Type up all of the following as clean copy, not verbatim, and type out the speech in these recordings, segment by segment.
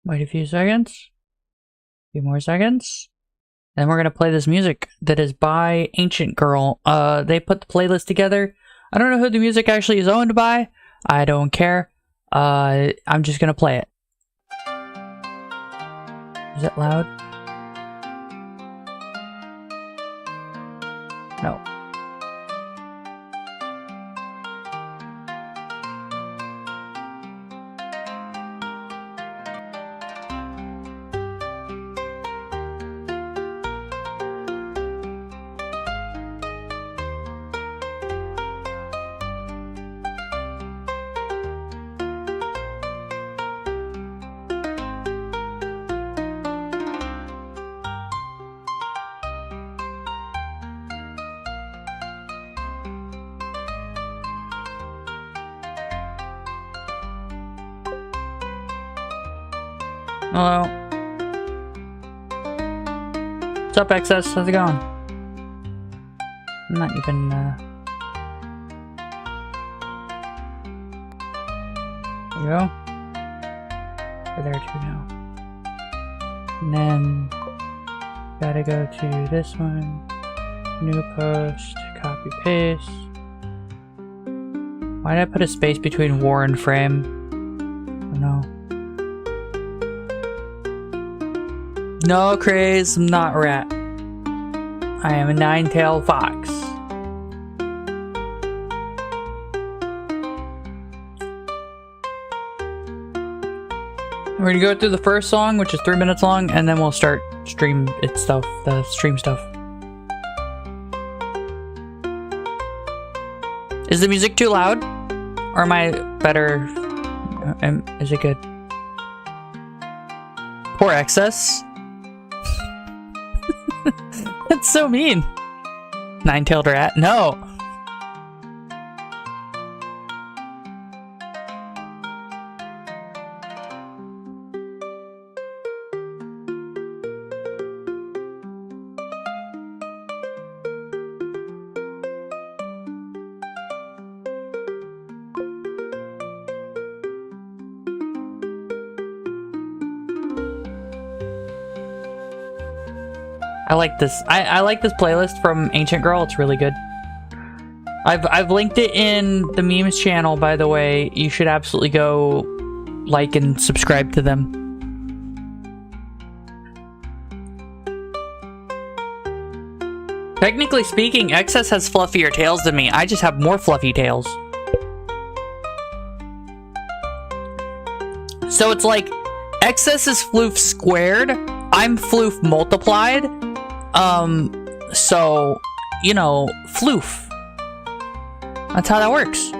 Wait a few seconds. A few more seconds. Then we're gonna play this music that is by Ancient Girl. They put the playlist together. I don't know who the music actually is owned by. I don't care. I'm just gonna play it. Is it loud? No. Hello. What's up, XS? How's it going? I'm not even, There you go. We're there too now. And then, gotta go to this one. New post, copy, paste. Why did I put a space between war and frame? Oh no. No, Craze, I'm not a rat. I am a nine-tailed fox. We're gonna go through the first song, which is 3 minutes long, and then we'll start the stream stuff. Is the music too loud? Or am I better? Is it good? Poor excess. That's so mean. Nine-tailed rat. No. I like this. I like this playlist from Ancient Girl. It's really good. I've linked it in the memes channel, by the way. You should absolutely go like and subscribe to them. Technically speaking, XS has fluffier tails than me. I just have more fluffy tails. So it's like XS is floof squared. I'm floof multiplied. So, you know, floof. That's how that works.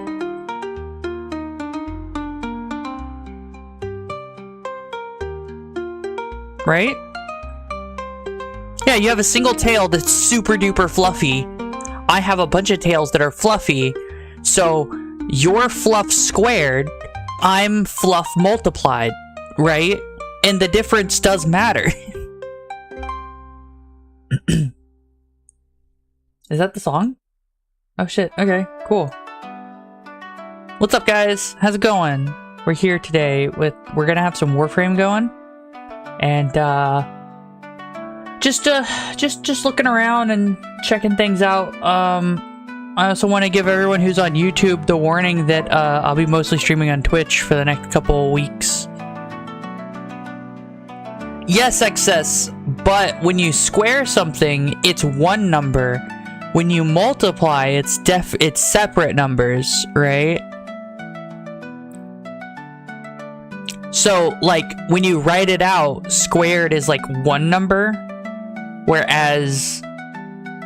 Right? Yeah, you have a single tail that's super duper fluffy. I have a bunch of tails that are fluffy. So, you're fluff squared, I'm fluff multiplied, right? And the difference does matter. Is that the song? Oh shit, okay, cool. What's up, guys? How's it going? We're here today with, we're gonna have some Warframe going. And, just looking around and checking things out. I also want to give everyone who's on YouTube the warning that, I'll be mostly streaming on Twitch for the next couple of weeks. Yes, excess, but when you square something, it's one number. When you multiply, it's separate numbers, right? So, like, when you write it out, squared is like one number, whereas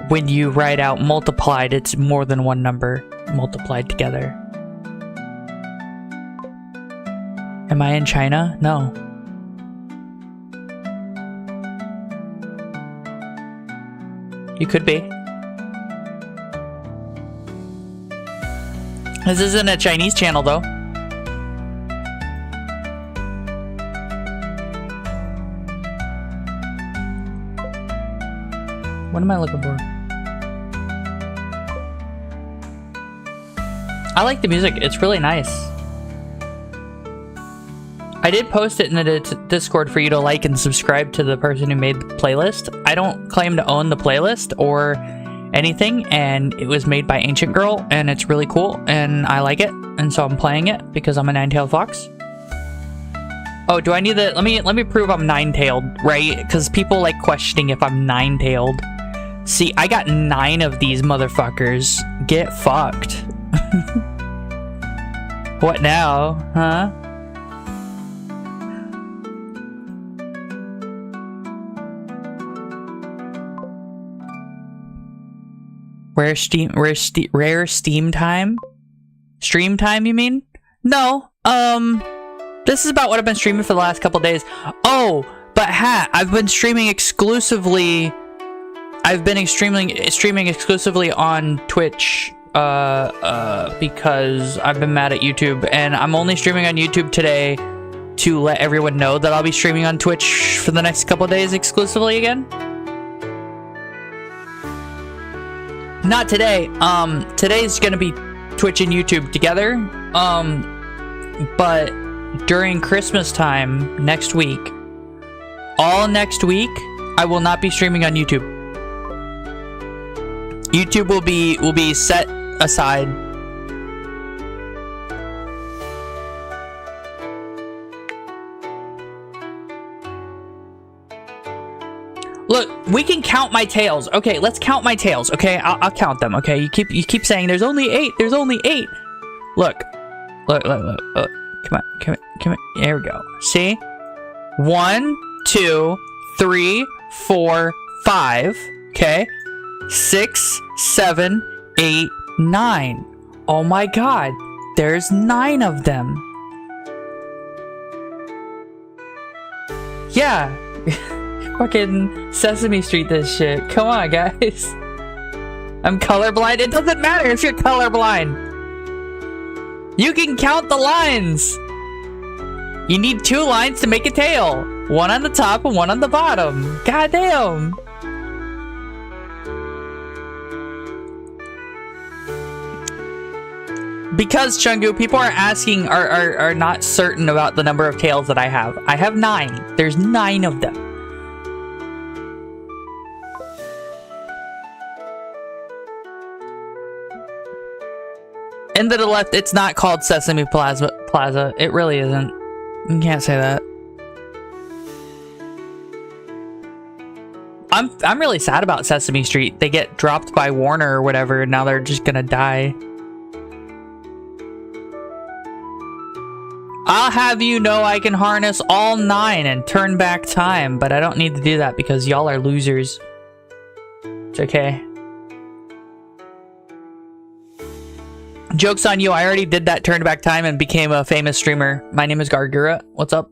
when you write out multiplied, it's more than one number multiplied together. Am I in China? No. You could be. This isn't a Chinese channel, though. What am I looking for? I like the music. It's really nice. I did post it in the Discord for you to like and subscribe to the person who made the playlist. I don't claim to own the playlist or anything, and it was made by Ancient Girl, and it's really cool, and I like it, and so I'm playing it because I'm a nine-tailed fox. Oh, do I need the... Let me prove I'm nine-tailed, right? Because people like questioning if I'm nine-tailed. See, I got 9 of these motherfuckers. Get fucked. What now? Huh? Rare Steam time? Stream time, you mean? No. This is about what I've been streaming for the last couple days. Oh, but I've been streaming exclusively. I've been streaming exclusively on Twitch because I've been mad at YouTube, and I'm only streaming on YouTube today to let everyone know that I'll be streaming on Twitch for the next couple days exclusively again. Not today. Today's gonna be Twitch and YouTube together. But during Christmas time next week, all next week, I will not be streaming on YouTube. YouTube will be set aside. Look, we can count my tails. Okay, let's count my tails. Okay, I'll count them. Okay, you keep saying there's only 8. There's only 8. Look. Come on. There we go. See? 1, 2, 3, 4, 5. Okay. 6, 7, 8, 9. Oh my god. There's 9 of them. Yeah. Fucking Sesame Street this shit. Come on, guys. I'm colorblind. It doesn't matter if you're colorblind. You can count the lines. You need 2 lines to make a tail. One on the top and one on the bottom. Goddamn. Because, Chungu, people are asking, are not certain about the number of tails that I have. I have 9. There's 9 of them. And to the left, it's not called Sesame Plaza. It really isn't. You can't say that. I'm really sad about Sesame Street. They get dropped by Warner or whatever, and now they're just gonna die. I'll have you know I can harness all 9 and turn back time, but I don't need to do that because y'all are losers. It's okay. Joke's on you, I already did that turn back time and became a famous streamer. My name is Gargura. What's up?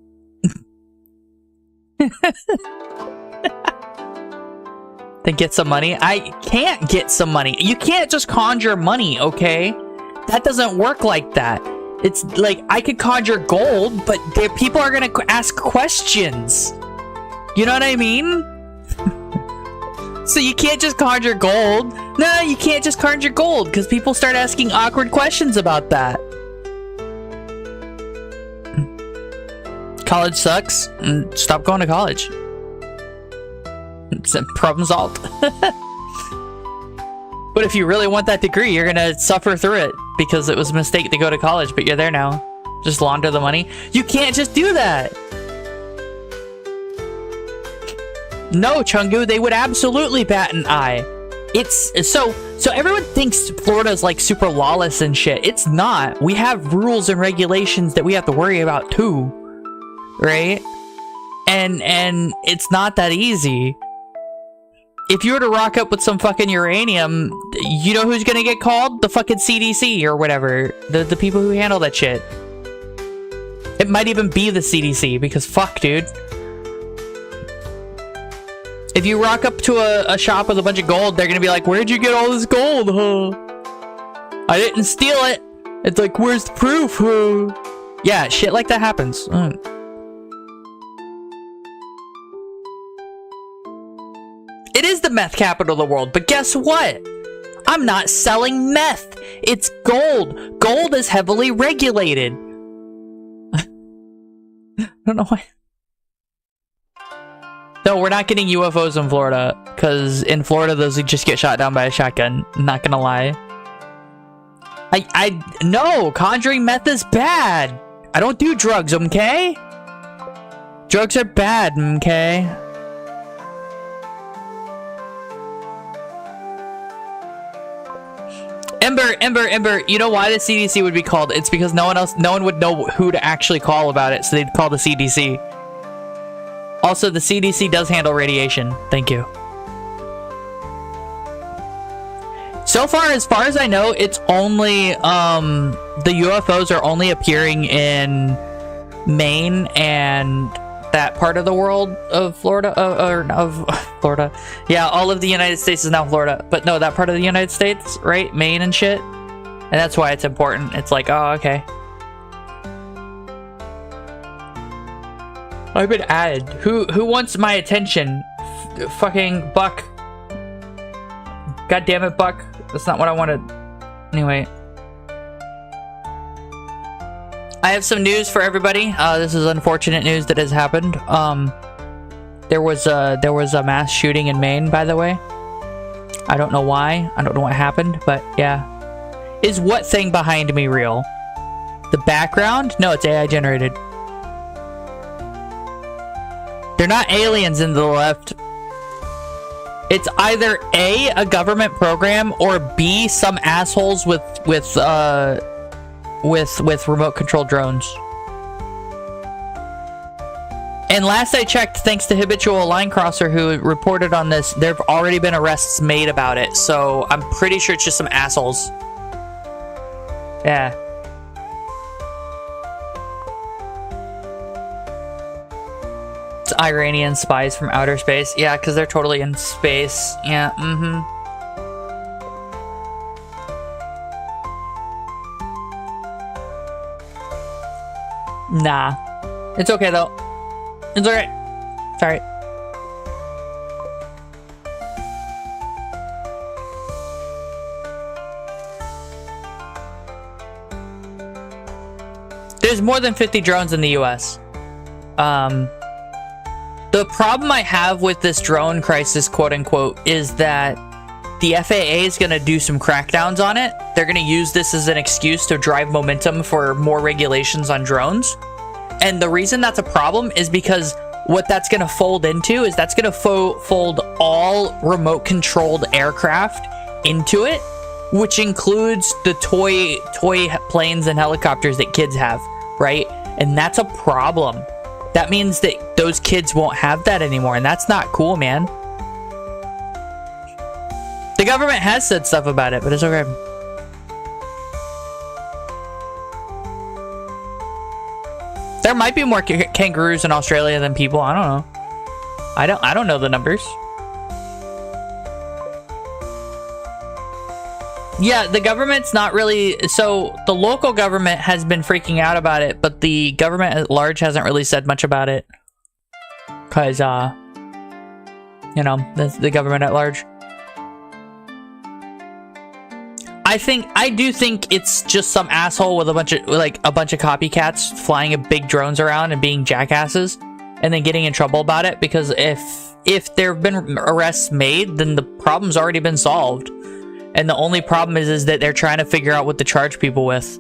Then get some money. I can't get some money. You can't just conjure money, okay? That doesn't work like that. It's like, I could conjure gold, but people are gonna ask questions. You know what I mean? So you can't just conjure gold. No, you can't just conjure gold, because people start asking awkward questions about that. College sucks. Stop going to college. It's a problem solved. But if you really want that degree, you're gonna suffer through it, because it was a mistake to go to college, but you're there now. Just launder the money. You can't just do that. No, Chungu, they would absolutely bat an eye. It's so everyone thinks Florida's like super lawless and shit. It's not. We have rules and regulations that we have to worry about too, right? And it's not that easy. If you were to rock up with some fucking uranium, you know who's gonna get called? The fucking CDC or whatever. The people who handle that shit. It might even be the CDC, because fuck, dude. If you rock up to a shop with a bunch of gold, they're gonna be like, where'd you get all this gold, huh? I didn't steal it. It's like, where's the proof, huh? Yeah, shit like that happens. It is the meth capital of the world, but guess what? I'm not selling meth. It's gold. Gold is heavily regulated. don't know why. No, we're not getting UFOs in Florida, because in Florida those would just get shot down by a shotgun. Not gonna lie. No, conjuring meth is bad. I don't do drugs, okay? Drugs are bad, okay? Ember, you know why the CDC would be called? It's because no one would know who to actually call about it, so they'd call the CDC. Also, the CDC does handle radiation. Thank you. So far as I know, it's only, the UFOs are only appearing in Maine and that part of the world of Florida, of Florida. Yeah, all of the United States is now Florida. But no, that part of the United States, right? Maine and shit. And that's why it's important. It's like, oh, okay. I've been added. Who wants my attention? Fucking Buck. God damn it, Buck. That's not what I wanted. Anyway. I have some news for everybody. This is unfortunate news that has happened. There was a mass shooting in Maine, by the way. I don't know why. I don't know what happened, but yeah. Is what thing behind me real? The background? No, it's AI generated. They're not aliens in the left. It's either A, government program, or B, some assholes with remote control drones. And last I checked, thanks to Habitual Line Crosser who reported on this, there have already been arrests made about it. So I'm pretty sure it's just some assholes. Yeah. It's Iranian spies from outer space. Yeah, because they're totally in space. Yeah, Nah. It's okay, though. It's alright. It's alright. There's more than 50 drones in the US. The problem I have with this drone crisis, quote-unquote, is that the FAA is going to do some crackdowns on it. They're going to use this as an excuse to drive momentum for more regulations on drones. And the reason that's a problem is because what that's going to fold into is that's going to fold all remote-controlled aircraft into it, which includes the toy planes and helicopters that kids have, right? And that's a problem. That means that those kids won't have that anymore, and that's not cool, man. The government has said stuff about it, but it's okay. There might be more kangaroos in Australia than people. I don't know. I don't know the numbers. Yeah, the government's not really... So, the local government has been freaking out about it, but the government at large hasn't really said much about it. Because, you know, the government at large. I do think it's just some asshole with a bunch of copycats flying big drones around and being jackasses and then getting in trouble about it, because if there have been arrests made, then the problem's already been solved. And the only problem is that they're trying to figure out what to charge people with.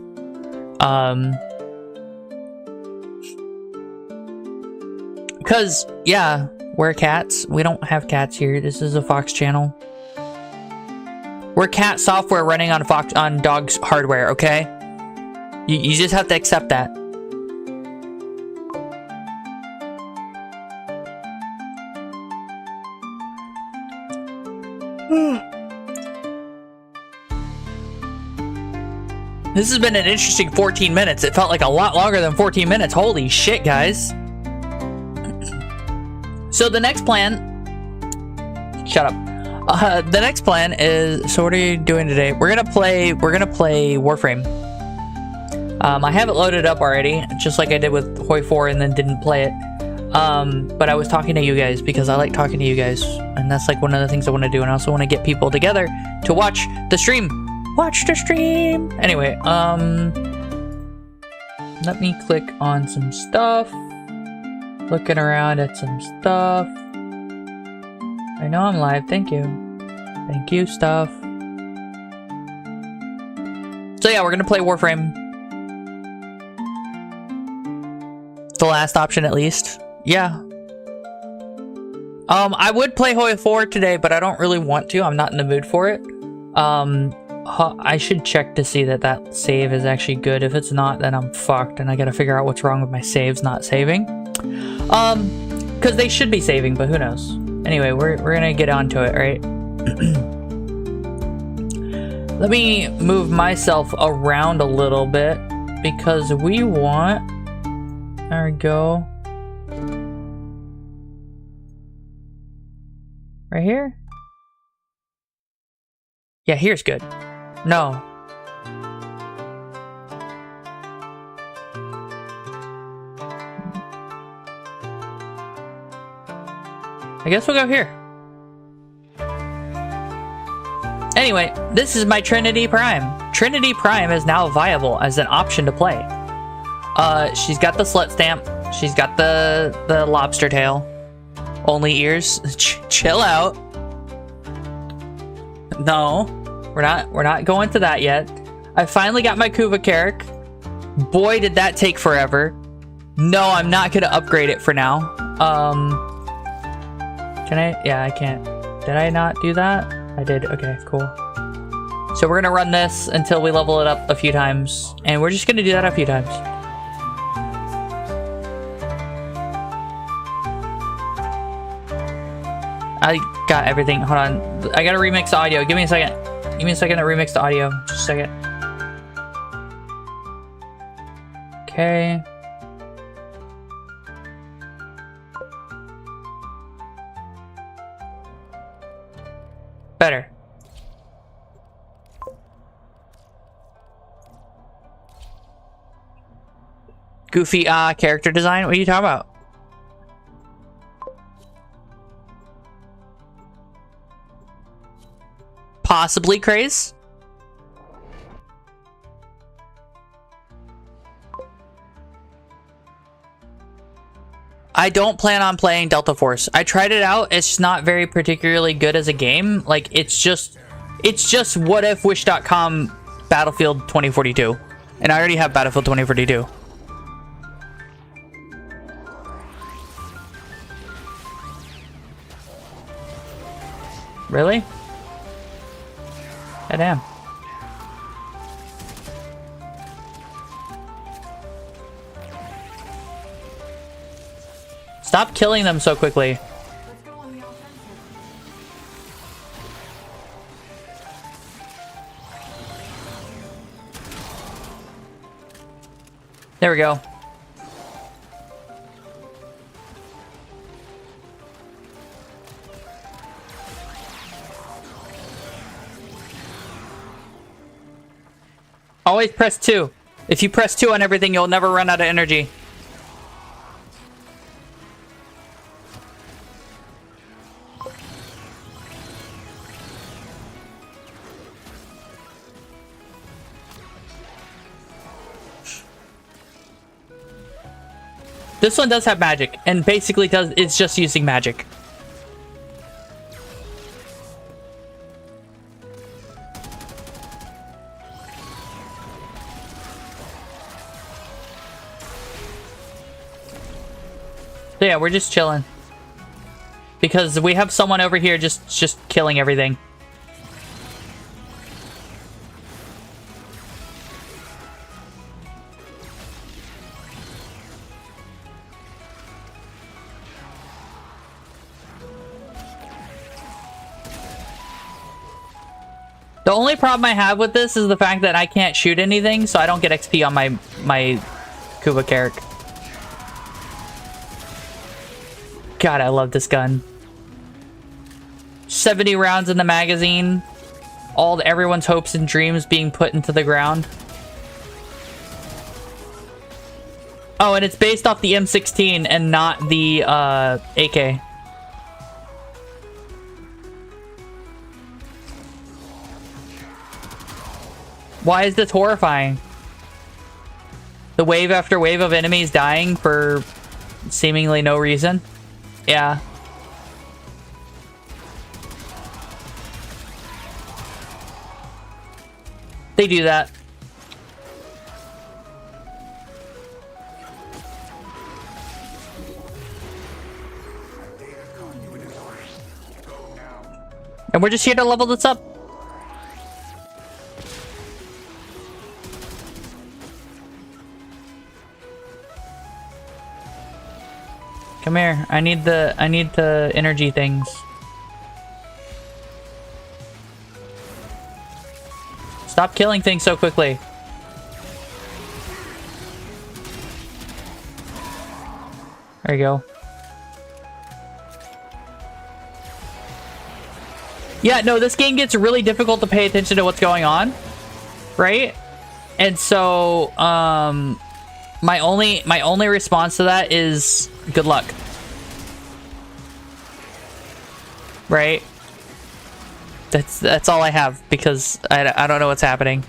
Because, yeah, we're cats. We don't have cats here. This is a Fox channel. We're cat software running on dog's hardware, okay? You just have to accept that. This has been an interesting 14 minutes. It felt like a lot longer than 14 minutes. Holy shit, guys. So the next plan... Shut up. The next plan is... So what are you doing today? We're gonna play Warframe. I have it loaded up already, just like I did with Hoi 4 and then didn't play it. But I was talking to you guys because I like talking to you guys. And that's like one of the things I want to do. And I also want to get people together to watch the stream. Watch the stream! Anyway, let me click on some stuff. Looking around at some stuff. I know I'm live. Thank you. Thank you, stuff. So yeah, we're gonna play Warframe. The last option, at least. Yeah. I would play Hoi 4 today, but I don't really want to. I'm not in the mood for it. I should check to see that that save is actually good. If it's not, then I'm fucked, and I gotta figure out what's wrong with my saves not saving. Because they should be saving, but who knows? Anyway, we're gonna get onto it, right? Let me move myself around a little bit, because we want... There we go. Right here? Yeah, here's good. No. I guess we'll go here. Anyway, this is my Trinity Prime. Trinity Prime is now viable as an option to play. She's got the slut stamp. She's got the lobster tail. Only ears. Chill out. No, we're not going to that yet. I finally got my Kuva Carrick. Boy, did that take forever. No, I'm not gonna upgrade it for now. Can I? Yeah, I can't. Did I not do that? I did. Okay, cool. So we're gonna run this until we level it up a few times, and we're just gonna do that a few times. I got everything. Hold on. I gotta remix the audio. Give me a second. Give me a second to remix the audio. Just a second. Okay. Better. Goofy character design? What are you talking about? Possibly Craze? I don't plan on playing Delta Force. I tried it out. It's not very particularly good as a game. Like, it's just whatifwish.com Battlefield 2042. And I already have Battlefield 2042. Really? God damn. Stop killing them so quickly. There we go. Always press 2. If you press 2 on everything, you'll never run out of energy. This one does have magic, and basically it's just using magic. So yeah, we're just chilling. Because we have someone over here just killing everything. The only problem I have with this is the fact that I can't shoot anything, so I don't get XP on my Kuva Carrick. God, I love this gun. 70 rounds in the magazine. Everyone's hopes and dreams being put into the ground. Oh, and it's based off the M16 and not the AK. Why is this horrifying? The wave after wave of enemies dying for seemingly no reason. Yeah. They do that. And we're just here to level this up. Come here. I need the energy things. Stop killing things so quickly. There you go. Yeah, no, this game gets really difficult to pay attention to what's going on, right? And so, my only response to that is good luck, right? That's all I have, because I don't know what's happening.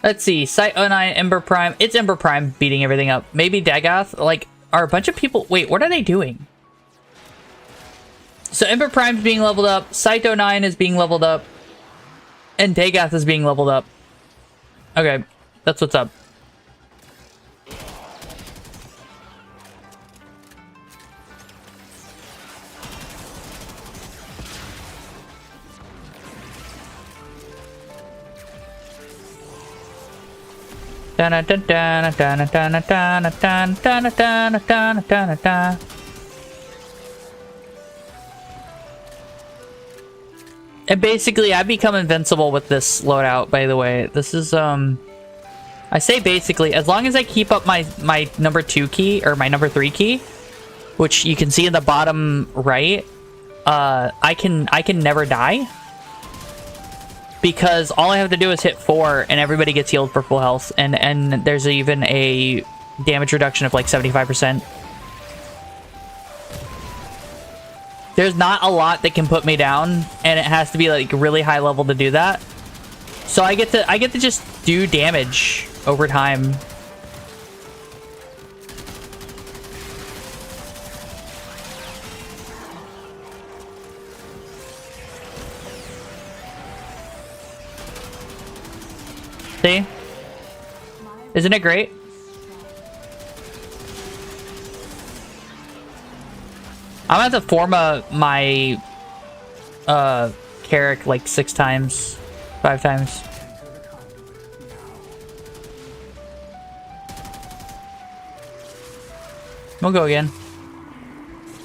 Let's see, Site 09, Ember Prime. It's Ember Prime beating everything up. Maybe Dagoth, like. Are a bunch of people... Wait, what are they doing? So Ember Prime's being leveled up, Site 09 is being leveled up, and Dagoth is being leveled up. Okay, that's what's up. And basically, I become invincible with this loadout, by the way. This is, I say basically, as long as I keep up my number 2 key, or my number 3 key, which you can see in the bottom right, I can never die. Because all I have to do is hit 4 and everybody gets healed for full health. And there's even a damage reduction of like 75%. There's not a lot that can put me down, and it has to be like really high level to do that. So I get to just do damage over time. See? Isn't it great? I'm at the forma my Carrick like 6 times, 5 times. We'll go again.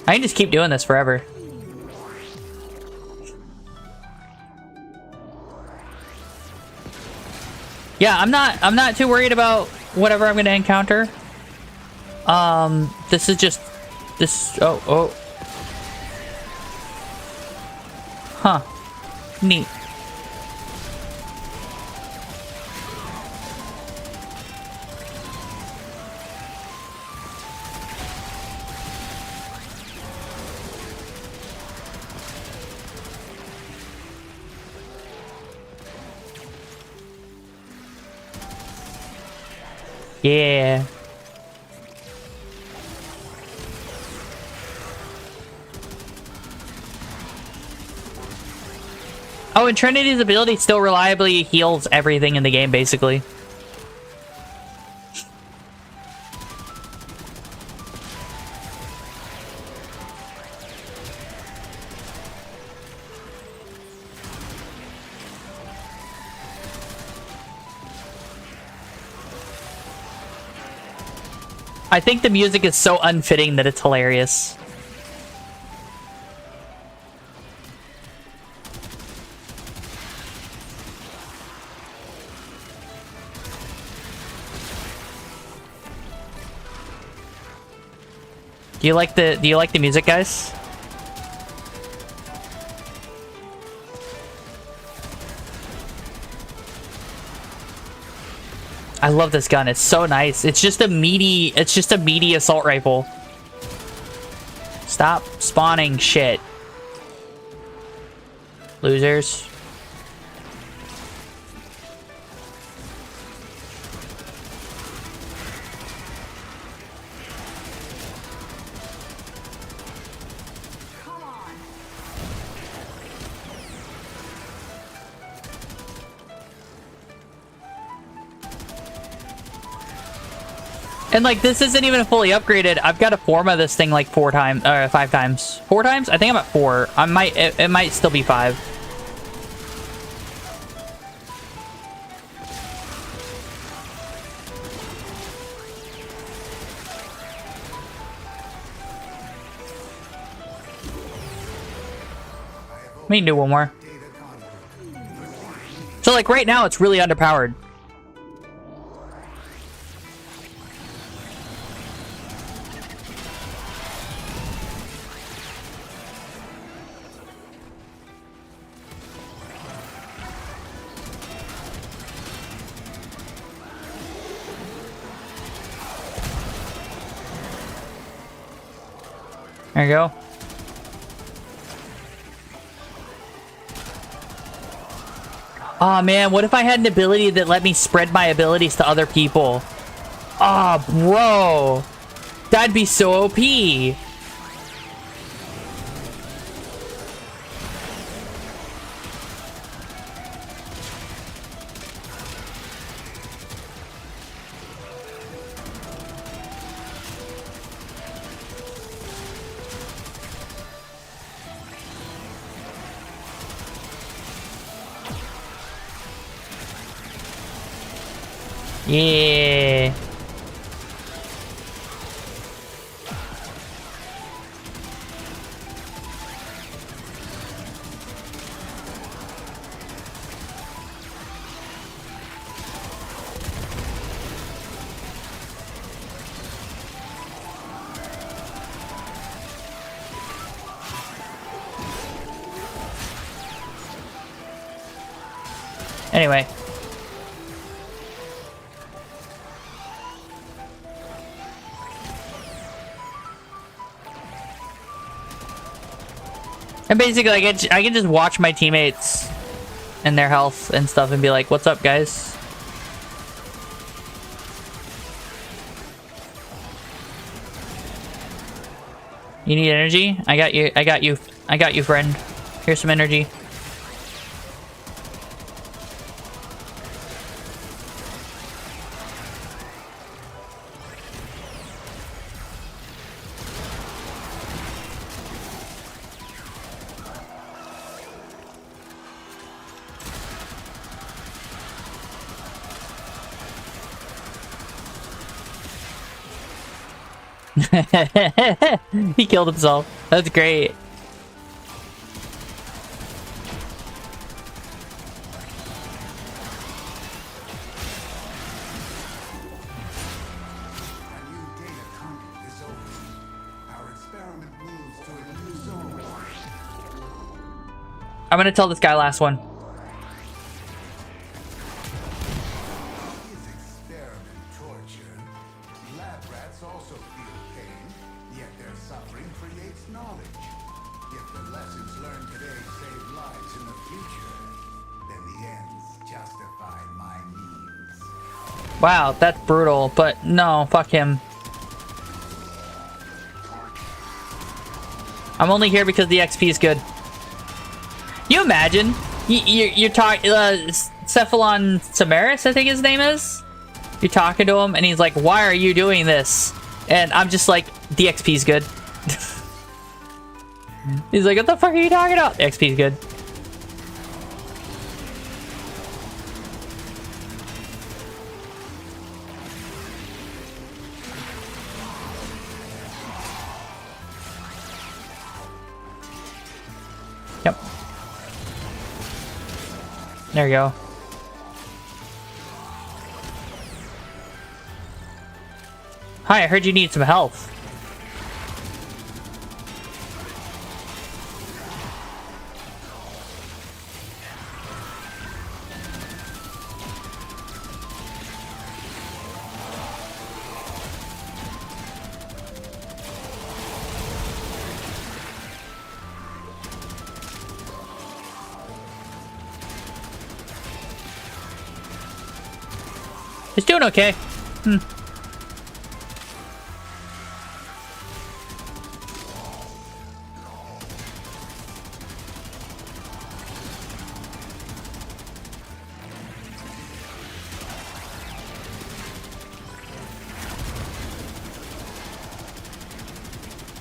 I can just keep doing this forever. Yeah, I'm not too worried about whatever I'm gonna encounter. This is just this. Oh. Huh. Neat. Yeah. Oh, and Trinity's ability still reliably heals everything in the game, basically. I think the music is so unfitting that it's hilarious. Do you like the music, guys? I love this gun. It's so nice. It's just a meaty assault rifle. Stop spawning shit. Losers. And like, this isn't even fully upgraded. I've got to forma this thing like 4 times, or 5 times. 4 times? I think I'm at 4. It might still be 5. We need to do one more. So like right now, it's really underpowered. There you go. Aw, man, what if I had an ability that let me spread my abilities to other people? Aw, bro. That'd be so OP. Yeah. Anyway. And basically, I can just watch my teammates and their health and stuff and be like, "What's up, guys?" You need energy? I got you. I got you. I got you, friend. Here's some energy. He killed himself. That's great. I'm gonna tell this guy last one. Wow, that's brutal, but no, fuck him. I'm only here because the XP is good. You imagine? You're talking, Cephalon Samaris, I think his name is? You're talking to him, and he's like, "Why are you doing this?" And I'm just like, "The XP is good." He's like, "What the fuck are you talking about?" The XP is good. Yep. There you go. Hi, I heard you need some health. He's doing okay.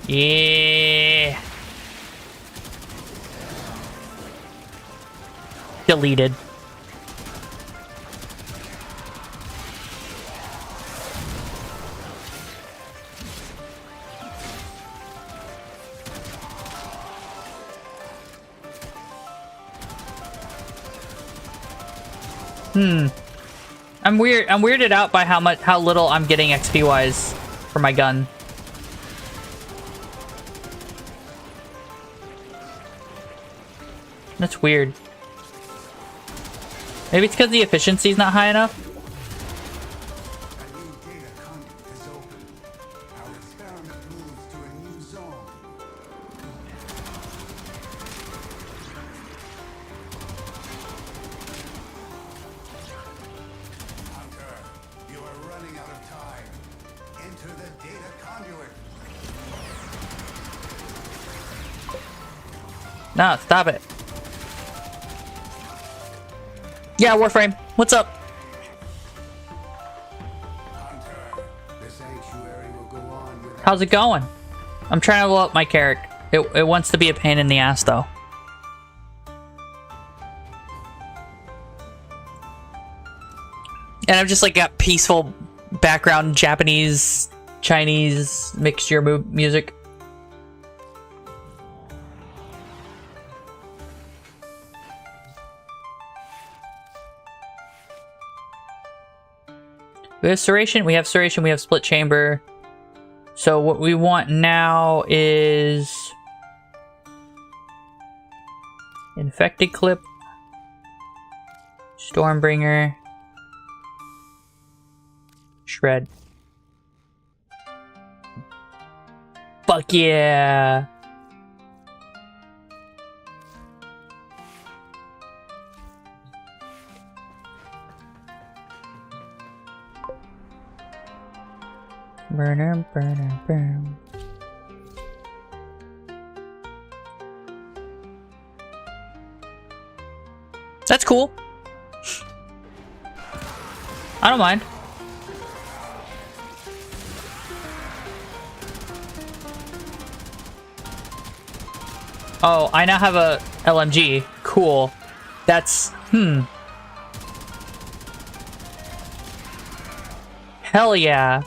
Yeah. Deleted. I'm weirded out by how little I'm getting XP wise for my gun. That's weird. Maybe it's because the efficiency is not high enough. Nah, stop it. Yeah, Warframe, what's up? How's it going? I'm trying to level up my character. It wants to be a pain in the ass, though. And I've just like got peaceful background Japanese, Chinese mixture music. We have Serration, we have Split Chamber. So what we want now is Infected Clip, Stormbringer, Shred. Fuck yeah! Burner, burner, burn. That's cool. I don't mind. Oh, I now have a LMG. Cool. That's... Hell yeah.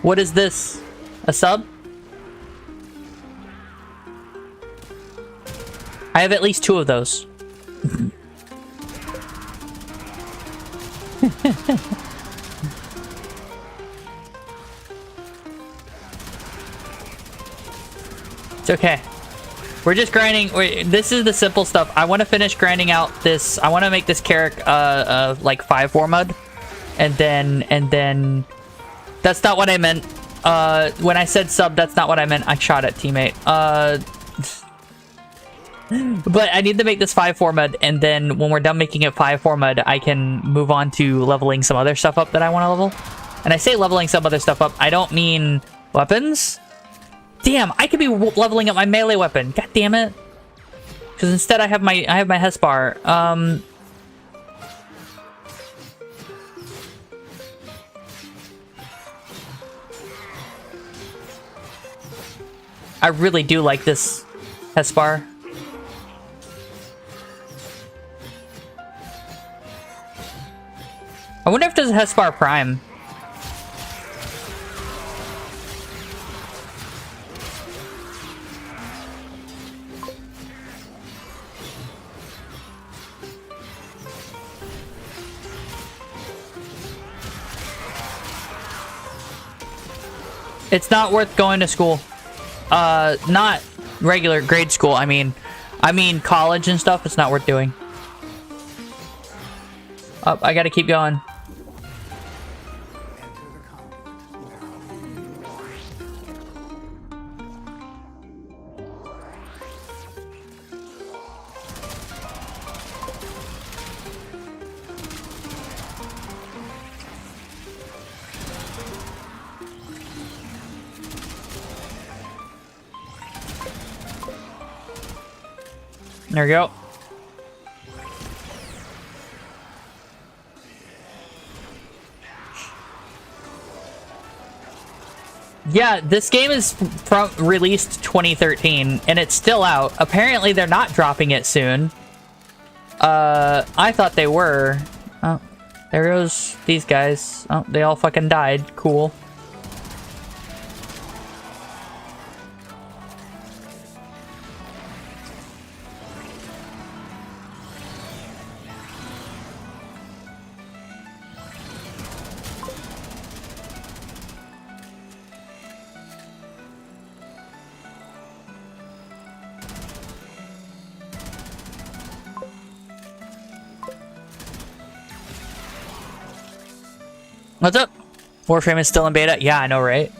What is this? A sub? I have at least 2 of those. It's okay. We're just grinding. This is the simple stuff. I want to finish grinding out this. I want to make this character like 5-4 mud. And then... That's not what I meant. When I said sub, that's not what I meant. I shot at teammate. But I need to make this 5-4 mud, and then when we're done making it 5-4 mud, I can move on to leveling some other stuff up that I want to level. And I say leveling some other stuff up, I don't mean weapons. Damn, I could be leveling up my melee weapon. God damn it. Because instead I have my Hespar. I really do like this Hespar. I wonder if there's a Hespar Prime. It's not worth going to school. Not regular grade school. I mean college and stuff. It's not worth doing. Oh, I gotta keep going. There we go. Yeah, this game is released 2013, and it's still out. Apparently, they're not dropping it soon. I thought they were. Oh, there goes these guys. Oh, they all fucking died. Cool. What's up? Warframe is still in beta? Yeah, I know, right?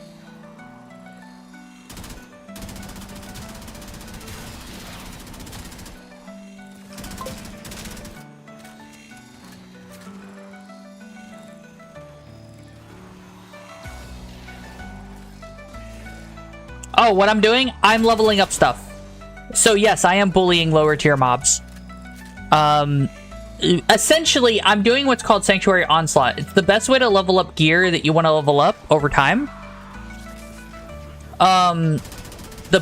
Oh, what I'm doing? I'm leveling up stuff. So yes, I am bullying lower tier mobs. Essentially, I'm doing what's called Sanctuary Onslaught. It's the best way to level up gear that you want to level up over time. The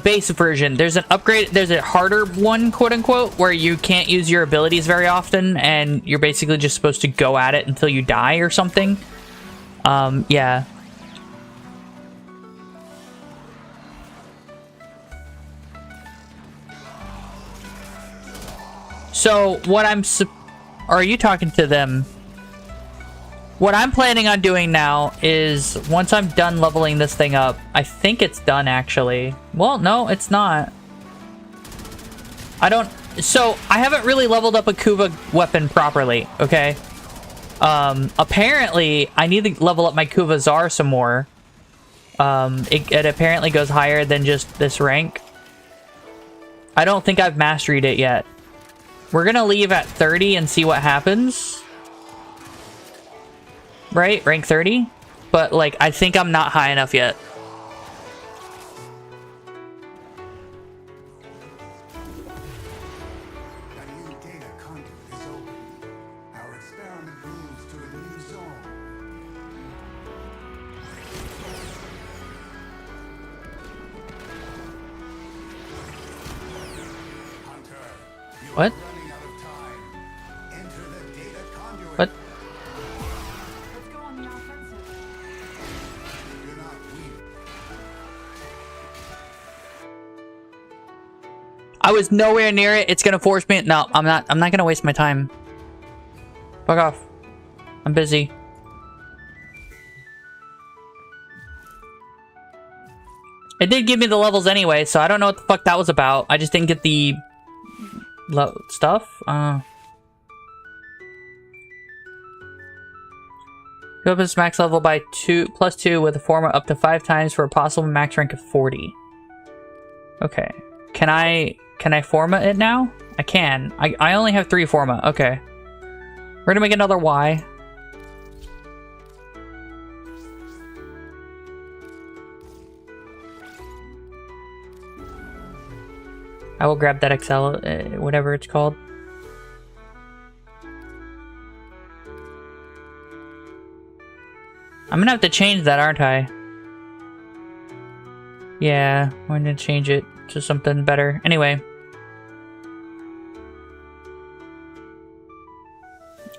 base version. There's an upgrade. There's a harder one, quote unquote, where you can't use your abilities very often, and you're basically just supposed to go at it until you die or something. Yeah. So what are you talking to them? What I'm planning on doing now is, once I'm done leveling this thing up, I think it's done actually. Well, no, it's not. So I haven't really leveled up a Kuva weapon properly, okay? Apparently, I need to level up my Kuva Zar some more. It apparently goes higher than just this rank. I don't think I've mastered it yet. We're gonna leave at 30 and see what happens. Right? Rank 30? But, like, I think I'm not high enough yet. What? What? I was nowhere near it. It's gonna force me. No, I'm not gonna waste my time. Fuck off. I'm busy. It did give me the levels anyway, so I don't know what the fuck that was about. I just didn't get the stuff. Go up its max level by +2 with a forma up to 5 times for a possible max rank of 40. Okay. Can I forma it now? I can. I only have 3 forma. Okay. We're gonna make another Y. I will grab that XL, whatever it's called. I'm gonna have to change that, aren't I? Yeah, I'm gonna change it to something better. Anyway.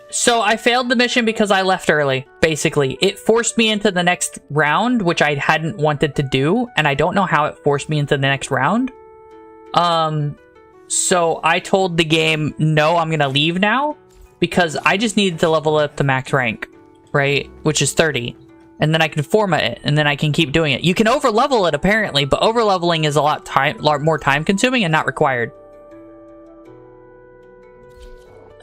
So I failed the mission because I left early, basically. It forced me into the next round, which I hadn't wanted to do, and I don't know how it forced me into the next round. So I told the game, no, I'm gonna leave now, because I just needed to level up to max rank, right? Which is 30. And then I can format it, and then I can keep doing it. You can over-level it, apparently, but over-leveling is a lot more time-consuming and not required.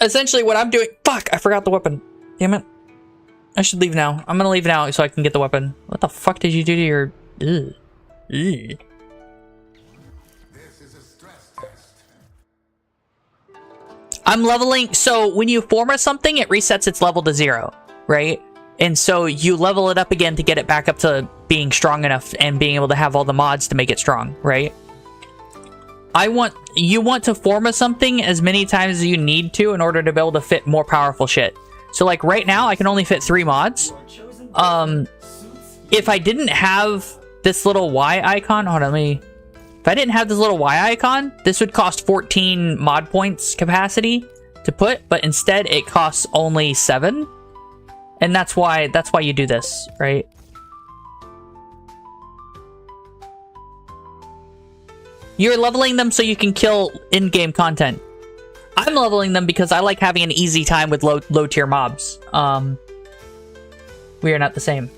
Essentially, what I'm doing... Fuck, I forgot the weapon. Damn it. I should leave now. I'm gonna leave now so I can get the weapon. What the fuck did you do to your... Ugh. Ugh. I'm leveling... So, when you format something, it resets its level to 0, right? And so you level it up again to get it back up to being strong enough and being able to have all the mods to make it strong, right? you want to form a something as many times as you need to in order to be able to fit more powerful shit. So like right now, I can only fit 3 mods. If I didn't have this little Y icon, hold on, if I didn't have this little Y icon, this would cost 14 mod points capacity to put, but instead it costs only 7. And that's why you do this, right? You're leveling them so you can kill in-game content. I'm leveling them because I like having an easy time with low tier mobs. We are not the same.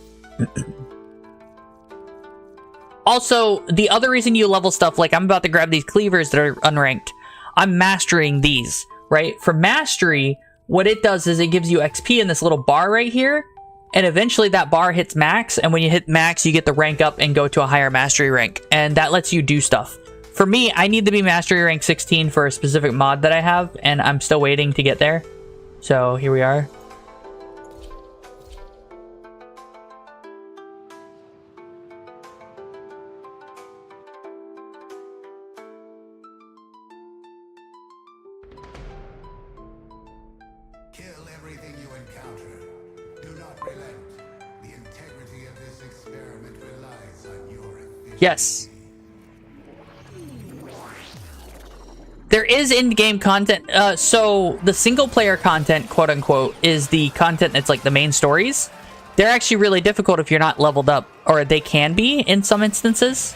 Also, the other reason you level stuff, like I'm about to grab these cleavers that are unranked. I'm mastering these, right? For mastery, what it does is it gives you XP in this little bar right here. And eventually that bar hits max. And when you hit max, you get the rank up and go to a higher mastery rank. And that lets you do stuff. For me, I need to be mastery rank 16 for a specific mod that I have, and I'm still waiting to get there. So here we are. Kill everything you encounter. Do not relent. The integrity of this experiment relies on your efficiency. Yes. There is in-game content. So the single-player content, quote-unquote, is the content that's like the main stories. They're actually really difficult if you're not leveled up. Or they can be in some instances.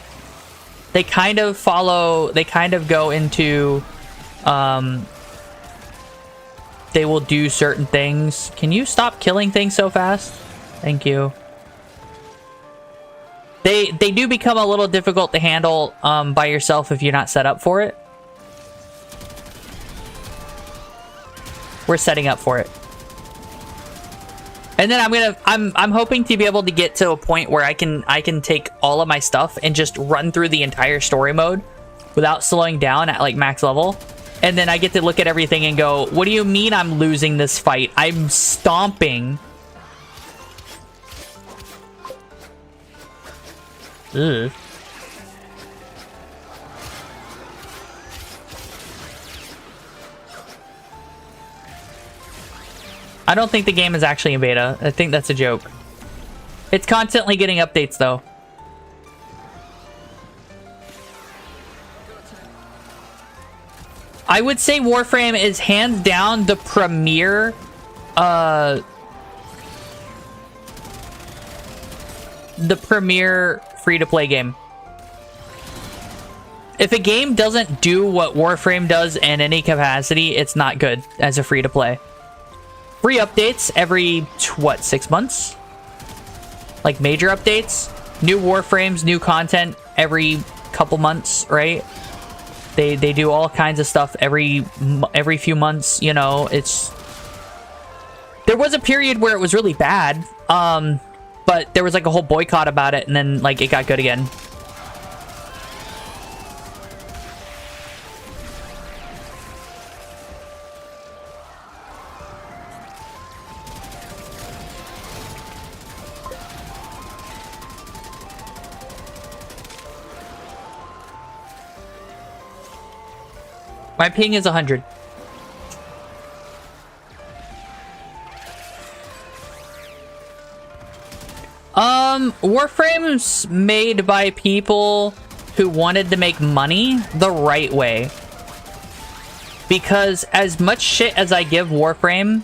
They kind of follow... They kind of go into... They will do certain things. Can you stop killing things so fast? Thank you. They do become a little difficult to handle by yourself if you're not set up for it. We're setting up for it. And then I'm hoping to be able to get to a point where I can take all of my stuff and just run through the entire story mode without slowing down at like max level. And then I get to look at everything and go, what do you mean I'm losing this fight? I'm stomping. Ugh. I don't think the game is actually in beta. I think that's a joke. It's constantly getting updates, though. I would say Warframe is hands down the premier... the premier free-to-play game. If a game doesn't do what Warframe does in any capacity, it's not good as a free-to-play. Free updates every, what, 6 months? Like major updates? New Warframes, new content every couple months, right? They do all kinds of stuff every few months, you know, it's... There was a period where it was really bad, but there was like a whole boycott about it, and then like it got good again. My ping is 100. Warframe's made by people who wanted to make money the right way. Because as much shit as I give Warframe,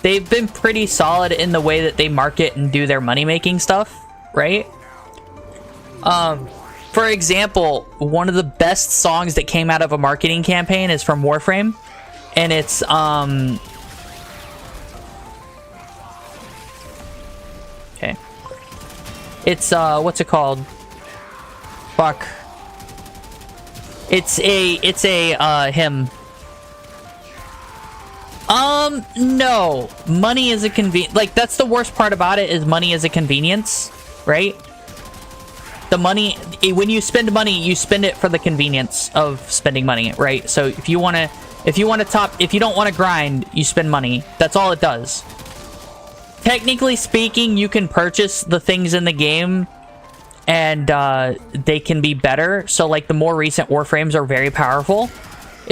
they've been pretty solid in the way that they market and do their money-making stuff, right? For example, one of the best songs that came out of a marketing campaign is from Warframe. And it's, okay. It's, what's it called? Fuck. It's a hymn. No. Money is a convenience. Like, that's the worst part about it, is money is a convenience, right? The money, when you spend money, you spend it for the convenience of spending money, right? So if you don't want to grind, you spend money. That's all it does. Technically speaking, you can purchase the things in the game and they can be better. So like the more recent Warframes are very powerful.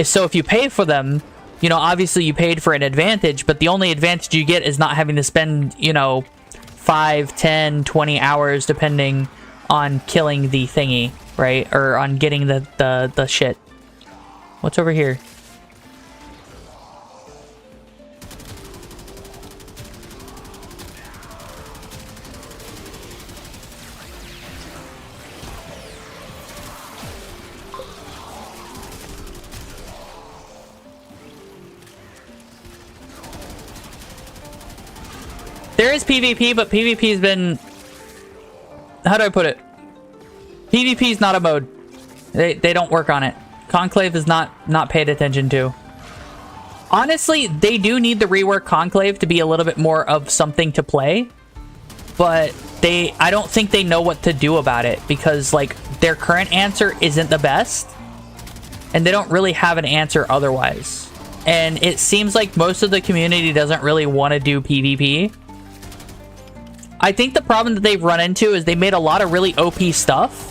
So if you pay for them, you know, obviously you paid for an advantage, but the only advantage you get is not having to spend, you know, 5, 10, 20 hours depending on killing the thingy, right? Or on getting the shit. What's over here? There is PvP, but PvP has been... How do I put it? PvP is not a mode. They don't work on it. Conclave is not paid attention to. Honestly, they do need to rework Conclave to be a little bit more of something to play. But I don't think they know what to do about it, because like their current answer isn't the best. And they don't really have an answer otherwise. And it seems like most of the community doesn't really want to do PvP. I think the problem that they've run into is they made a lot of really OP stuff.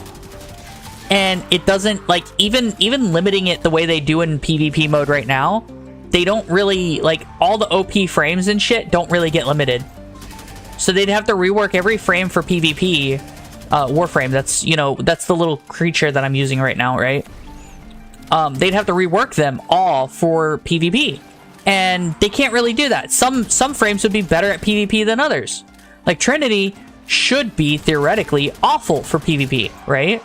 And it doesn't, like, even limiting it the way they do in PvP mode right now, they don't really, like, all the OP frames and shit don't really get limited. So they'd have to rework every frame for PvP. Warframe, that's, you know, that's the little creature that I'm using right now, right? They'd have to rework them all for PvP. And they can't really do that. Some frames would be better at PvP than others. Like, Trinity should be, theoretically, awful for PvP, right?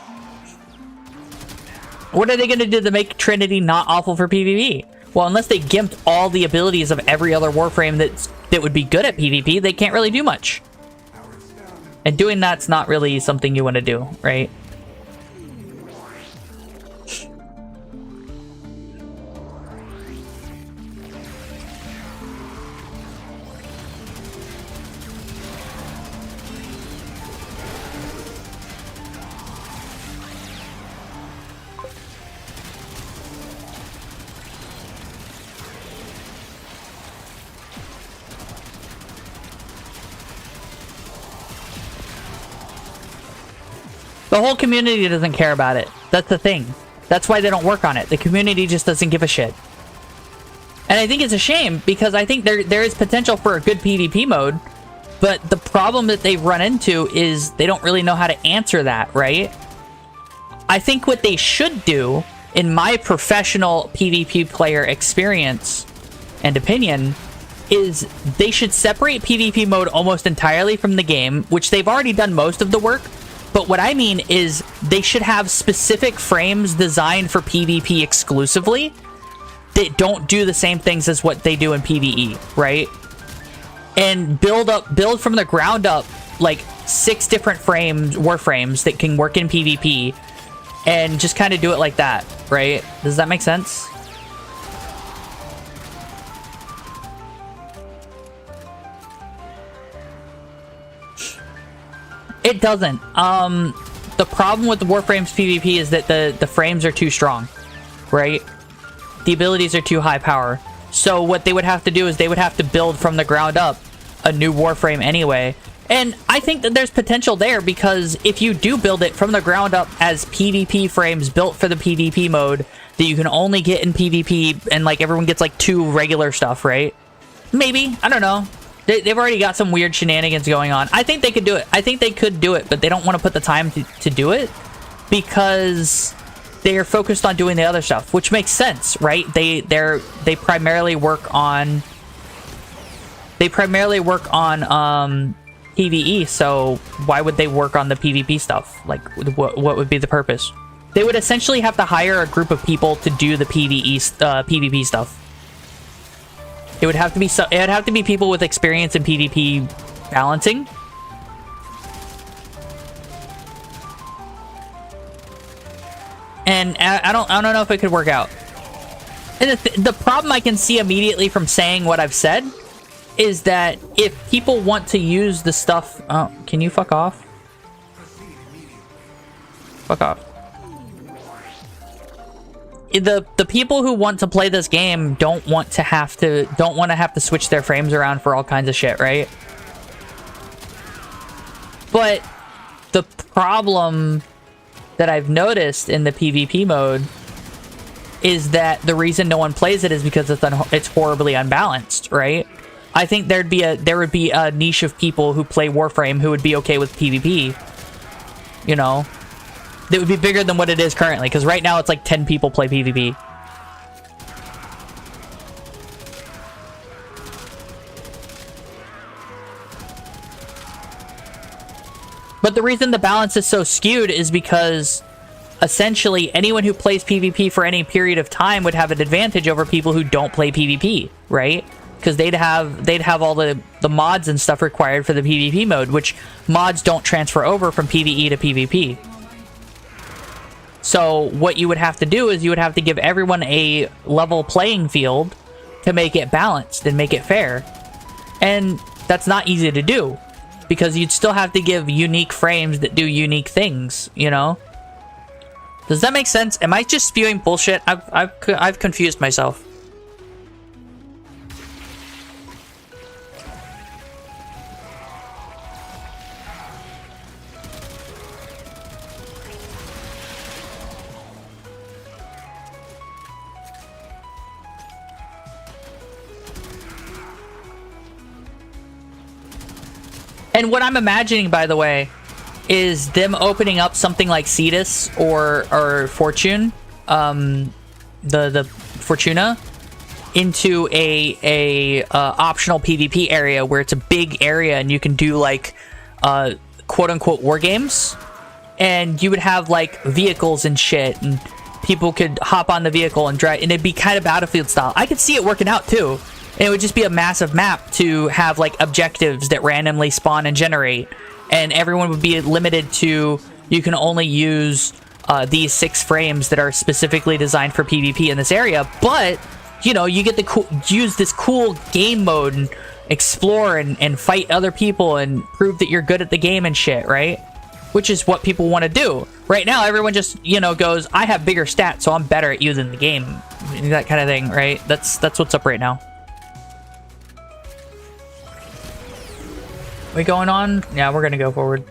What are they going to do to make Trinity not awful for PvP? Well, unless they gimped all the abilities of every other Warframe that would be good at PvP, they can't really do much. And doing that's not really something you want to do, right? The whole community doesn't care about it. That's the thing. That's why they don't work on it. The community just doesn't give a shit. And I think it's a shame, because I think there is potential for a good PvP mode, but the problem that they've run into is they don't really know how to answer that, right? I think what they should do, in my professional PvP player experience and opinion, is they should separate PvP mode almost entirely from the game, which they've already done most of the work. But what I mean is they should have specific frames designed for PvP exclusively that don't do the same things as what they do in PvE, right? And build from the ground up like 6 different warframes that can work in PvP, and just kind of do it like that, right? Does that make sense? It doesn't. The problem with the Warframes PvP is that the frames are too strong, right? The abilities are too high power. So what they would have to do is they would have to build from the ground up a new Warframe anyway. And I think that there's potential there, because if you do build it from the ground up as PvP frames built for the PvP mode that you can only get in PvP, and like everyone gets like 2 regular stuff, right? Maybe. I don't know. They've already got some weird shenanigans going on. I think they could do it. I think they could do it, but they don't want to put the time to do it because they are focused on doing the other stuff, which makes sense, right? They primarily work on PvE, so why would they work on the PvP stuff? Like, what would be the purpose? They would essentially have to hire a group of people to do the PvP stuff. It would have to be people with experience in PvP balancing. And I don't know if it could work out. And the problem I can see immediately from saying what I've said is that if people want to use the stuff... Oh, can you fuck off? Fuck off. The people who want to play this game don't want to have to switch their frames around for all kinds of shit, right? But the problem that I've noticed in the PvP mode is that the reason no one plays it is because it's horribly unbalanced, right? I think there would be a niche of people who play Warframe who would be okay with PvP. You know, that would be bigger than what it is currently, because right now it's like 10 people play PvP. But the reason the balance is so skewed is because essentially anyone who plays PvP for any period of time would have an advantage over people who don't play PvP, right? Because they'd have all the mods and stuff required for the PvP mode, which mods don't transfer over from PvE to PvP. So what you would have to do is you would have to give everyone a level playing field to make it balanced and make it fair. And that's not easy to do, because you'd still have to give unique frames that do unique things, you know? Does that make sense? Am I just spewing bullshit? I've confused myself. And what I'm imagining, by the way, is them opening up something like Cetus or Fortune, the Fortuna, into a optional PvP area where it's a big area and you can do like quote unquote war games, and you would have like vehicles and shit, and people could hop on the vehicle and drive, and it'd be kind of Battlefield style. I could see it working out too. And it would just be a massive map to have like objectives that randomly spawn and generate, and everyone would be limited to, you can only use these 6 frames that are specifically designed for PvP in this area. But you know, you get to use this cool game mode and explore and fight other people and prove that you're good at the game and shit, right? Which is what people want to do. Right now, everyone just, you know, goes, I have bigger stats, so I'm better at you than the game. That kind of thing, right? That's what's up right now. We going on? Yeah, we're gonna go forward.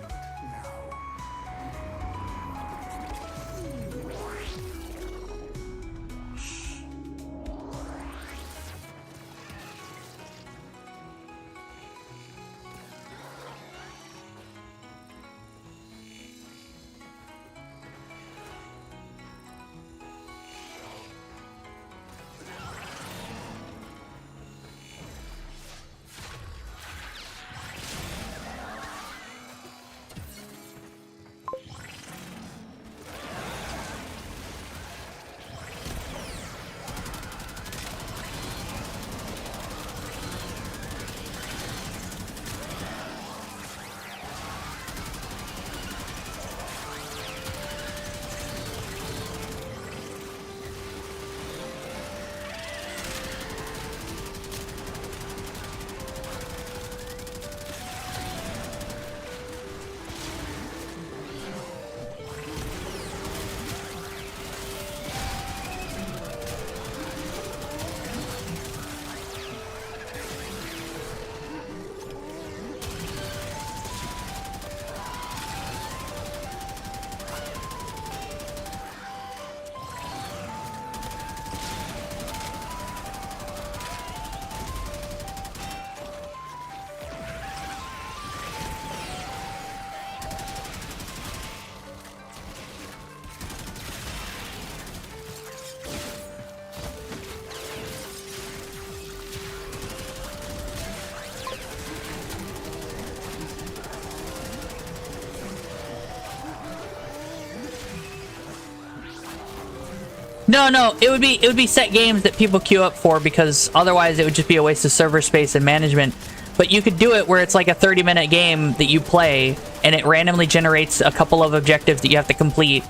No, it would be set games that people queue up for, because otherwise it would just be a waste of server space and management. But you could do it where it's like a 30-minute game that you play, and it randomly generates a couple of objectives that you have to complete,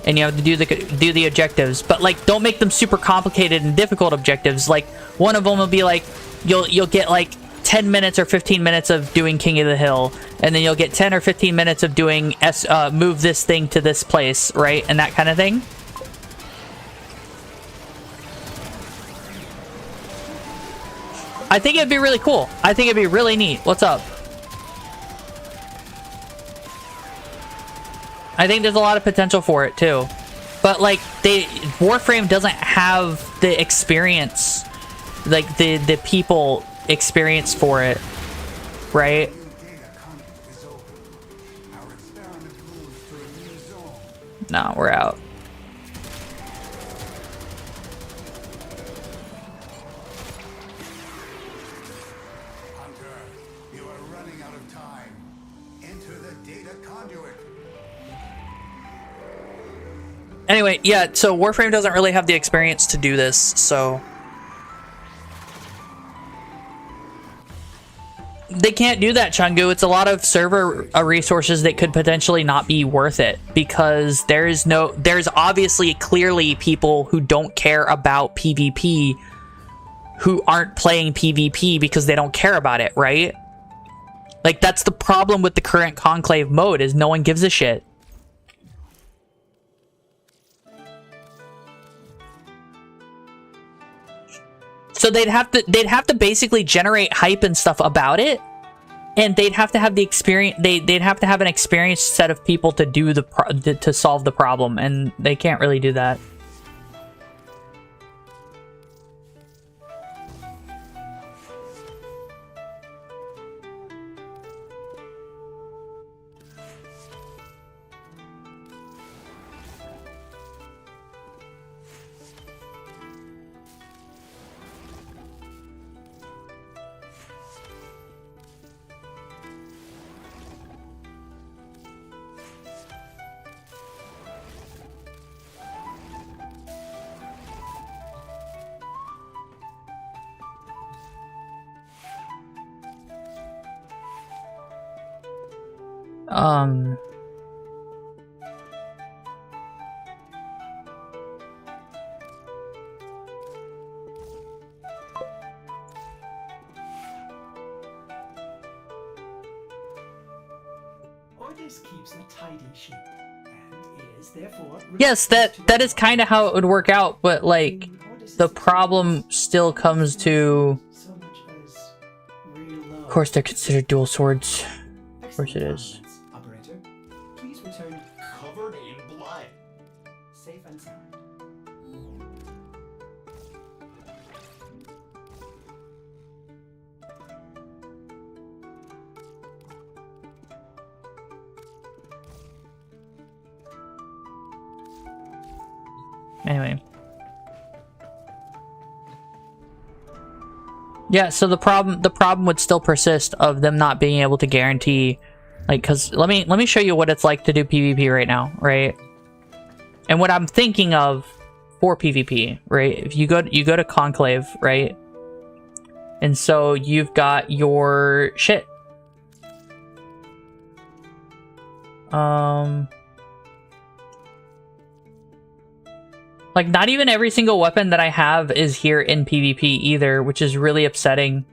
and you have to do the objectives. But like, don't make them super complicated and difficult objectives. Like, one of them will be like, you'll get like 10 minutes or 15 minutes of doing King of the Hill, and then you'll get 10 or 15 minutes of doing move this thing to this place, right? And that kind of thing. I think it'd be really cool. I think it'd be really neat. What's up? I think there's a lot of potential for it too. But like Warframe doesn't have the experience, like the people experience for it, right? New data conduit is open. Our experiment moves to a new zone. No, we're out. Hunter, you are running out of time. Enter the data conduit. Anyway, yeah, so Warframe doesn't really have the experience to do this, so they can't do that, Chungu. It's a lot of server resources that could potentially not be worth it, because there's obviously clearly people who don't care about PvP who aren't playing PvP because they don't care about it, right? Like, that's the problem with the current Conclave mode, is no one gives a shit. So they'd have to basically generate hype and stuff about it, and they'd have to have the experience. They'd have to have an experienced set of people to do to solve the problem, and they can't really do that. Orders keeps a tidy ship, and is therefore. Yes, that is kind of how it would work out, but like the problem still comes to. So much as real love. Of course, they're considered dual swords. Of course, it is. Operator, please return covered in blood, safe and sound. Anyway. Yeah, so the problem would still persist of them not being able to guarantee, like, cause let me show you what it's like to do PvP right now, right? And what I'm thinking of for PvP, right? If you go to Conclave, right? And so you've got your shit. Like, not even every single weapon that I have is here in PvP either, which is really upsetting.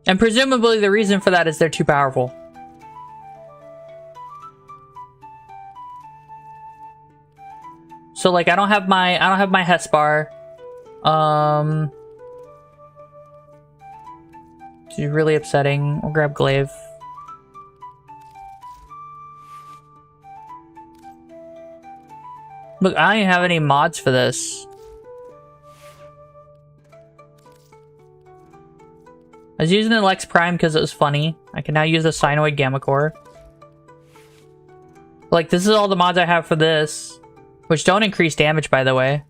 And presumably the reason for that is they're too powerful. So like I don't have my Hesbar. It's really upsetting. We'll grab Glaive. Look, I don't even have any mods for this. I was using the Lex Prime because it was funny. I can now use the Cyanoid Gamma Core. Like, this is all the mods I have for this. Which don't increase damage, by the way.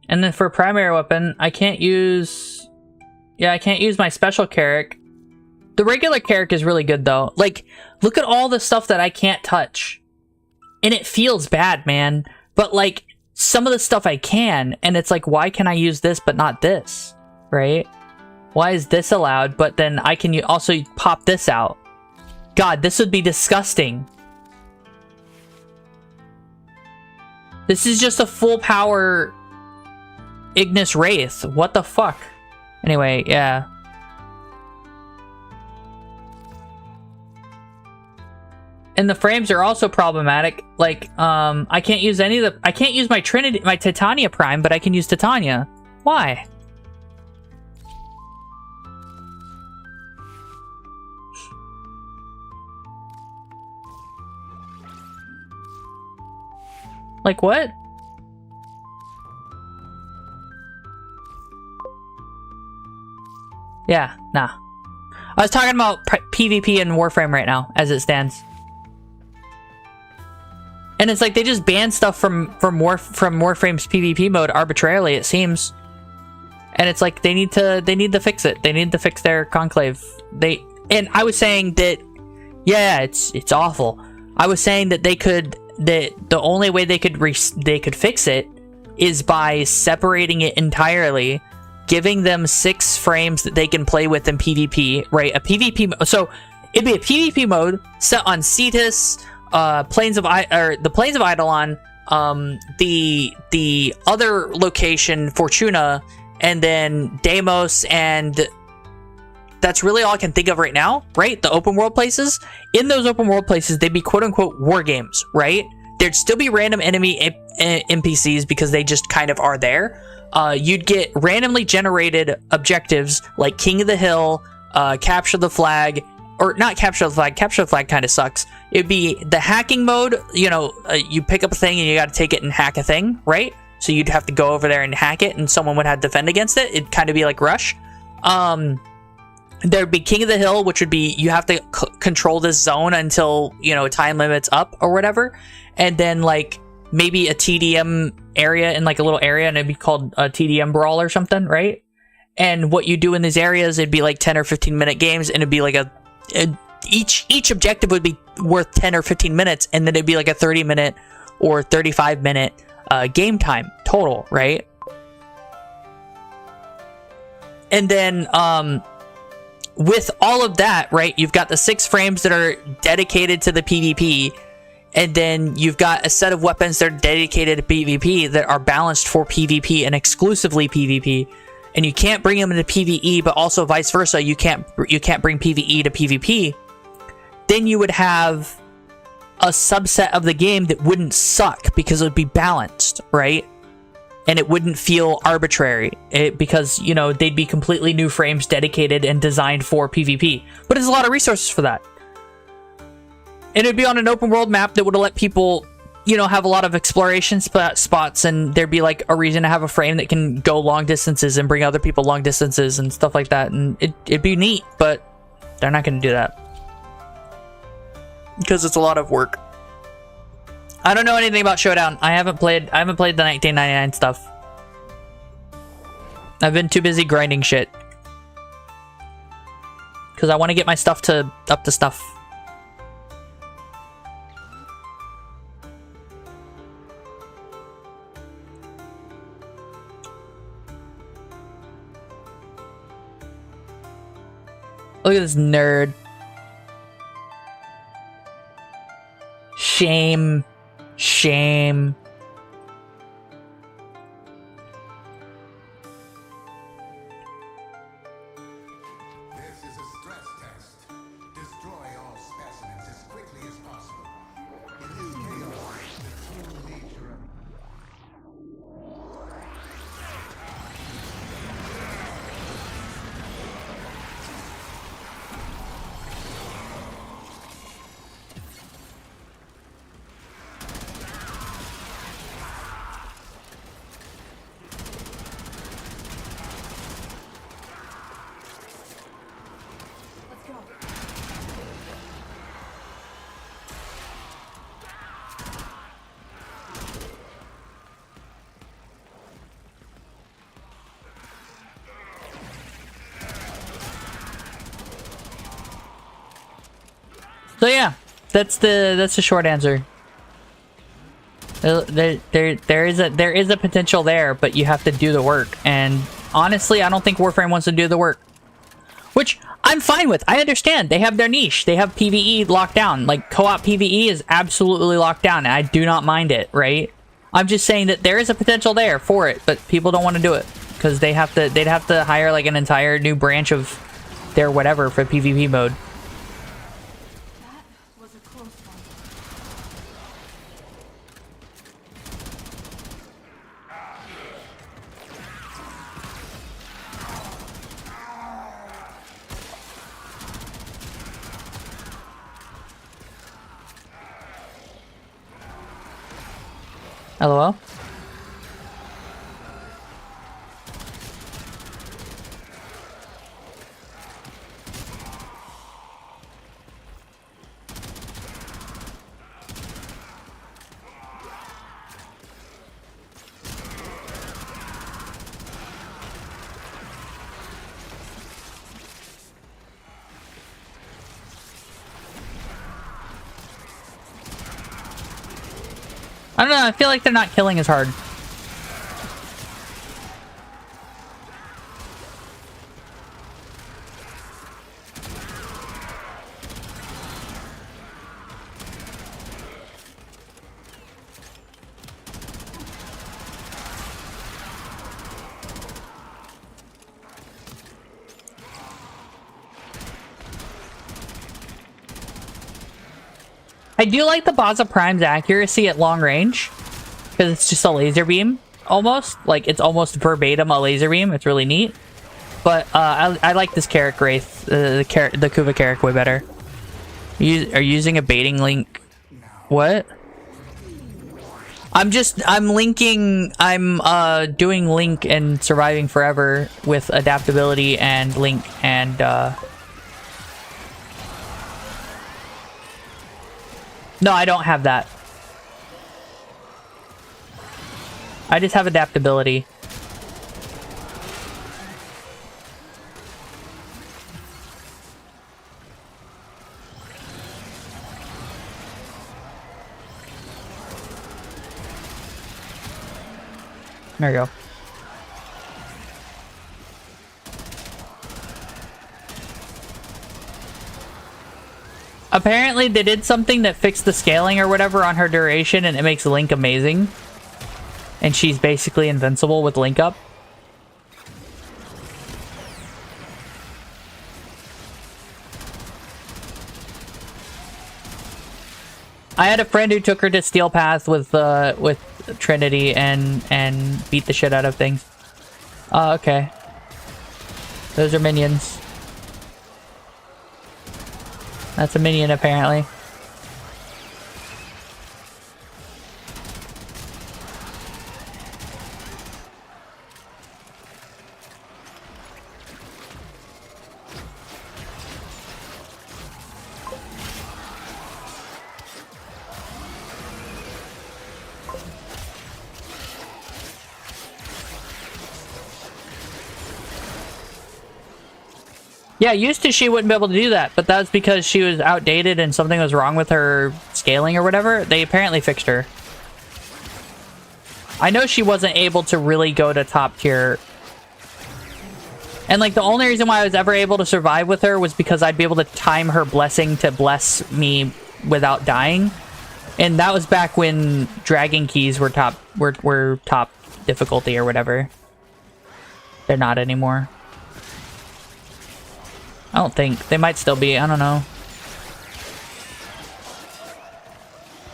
And then for primary weapon, I can't use... Yeah, I can't use my special Carrick. The regular Carrick is really good, though. Like, look at all the stuff that I can't touch. And it feels bad, man. But, like, some of the stuff I can, and it's like, why can I use this but not this? Right? Why is this allowed, but then I can also pop this out? God, this would be disgusting. This is just a full power Ignis Wraith. What the fuck? Anyway, yeah. And the frames are also problematic. Like, I can't use any of the... I can't use my Trinity, my Titania Prime, but I can use Titania. Why? Like, what? Yeah, nah. I was talking about PvP and Warframe right now, as it stands. And it's like they just banned stuff from Warframe's PvP mode arbitrarily, it seems. And it's like they need to fix it. They need to fix their conclave. And I was saying that, yeah, it's awful. I was saying that the only way they could fix it is by separating it entirely, giving them 6 frames that they can play with in PvP, right? A PvP, so it'd be a PvP mode set on Cetus, the Plains of Eidolon, the other location, Fortuna, and then Deimos, and that's really all I can think of right now, right? The open world places. In those open world places, they'd be quote-unquote war games, right? There'd still be random enemy NPCs because they just kind of are there. You'd get randomly generated objectives like King of the Hill, Capture the Flag, or not Capture the Flag. Capture the Flag kind of sucks. It'd be the hacking mode. You know, you pick up a thing and you got to take it and hack a thing, right? So you'd have to go over there and hack it, and someone would have to defend against it. It'd kind of be like Rush. There'd be King of the Hill, which would be you have to control this zone until, you know, time limit's up or whatever. And then like maybe a TDM area in like a little area, and it'd be called a TDM brawl or something, right? And what you do in these areas, it'd be like 10 or 15 minute games, and it'd be like each objective would be worth 10 or 15 minutes, and then it'd be like a 30 minute or 35 minute game time total, right? And then with all of that, right, you've got the 6 frames that are dedicated to the PvP, and then you've got a set of weapons that are dedicated to PvP that are balanced for PvP and exclusively PvP. And you can't bring them into PvE, but also vice versa. You can't bring PvE to PvP. Then you would have a subset of the game that wouldn't suck because it would be balanced, right? And it wouldn't feel arbitrary because, you know, they'd be completely new frames dedicated and designed for PvP. But there's a lot of resources for that. And it'd be on an open world map that would let people, you know, have a lot of exploration spots, and there'd be like a reason to have a frame that can go long distances and bring other people long distances and stuff like that. And it'd be neat, but they're not going to do that because it's a lot of work. I don't know anything about Showdown. I haven't played the 1999 stuff. I've been too busy grinding shit because I want to get my stuff up to stuff. Look at this nerd. Shame. Shame. This is a stress test. Destroy all specimens as quickly as possible. In this chaos, the true nature of... So yeah, that's the short answer. There is a potential there, but you have to do the work. And honestly, I don't think Warframe wants to do the work, which I'm fine with. I understand they have their niche. They have PvE locked down. Like co-op PvE is absolutely locked down, and I do not mind it. Right? I'm just saying that there is a potential there for it, but people don't want to do it because they'd have to hire like an entire new branch of their whatever for PvP mode. That was a close one. LOL. I don't know, I feel like they're not killing as hard. I do like the Baza Prime's accuracy at long range, because it's just a laser beam, almost. Like, it's almost verbatim a laser beam. It's really neat. But I like this Carrick Wraith, the Kuva Carrick way better. Are you using a baiting link? What? I'm doing Link and Surviving Forever with adaptability and Link and, No, I don't have that. I just have adaptability. There you go. Apparently they did something that fixed the scaling or whatever on her duration, and it makes Link amazing. And she's basically invincible with Link up. I had a friend who took her to Steel Path with Trinity and beat the shit out of things. Oh, okay. Those are minions. That's a minion, apparently. Yeah, used to she wouldn't be able to do that, but that's because she was outdated and something was wrong with her scaling or whatever. They apparently fixed her. I know she wasn't able to really go to top tier. And like the only reason why I was ever able to survive with her was because I'd be able to time her blessing to bless me without dying. And that was back when Dragon Keys were top difficulty or whatever. They're not anymore. I don't think. They might still be. I don't know.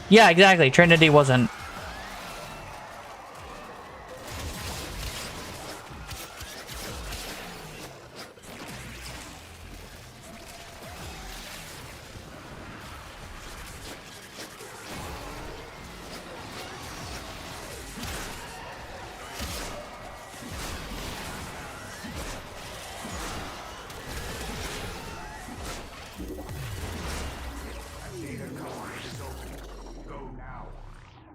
Yeah, exactly. Trinity wasn't.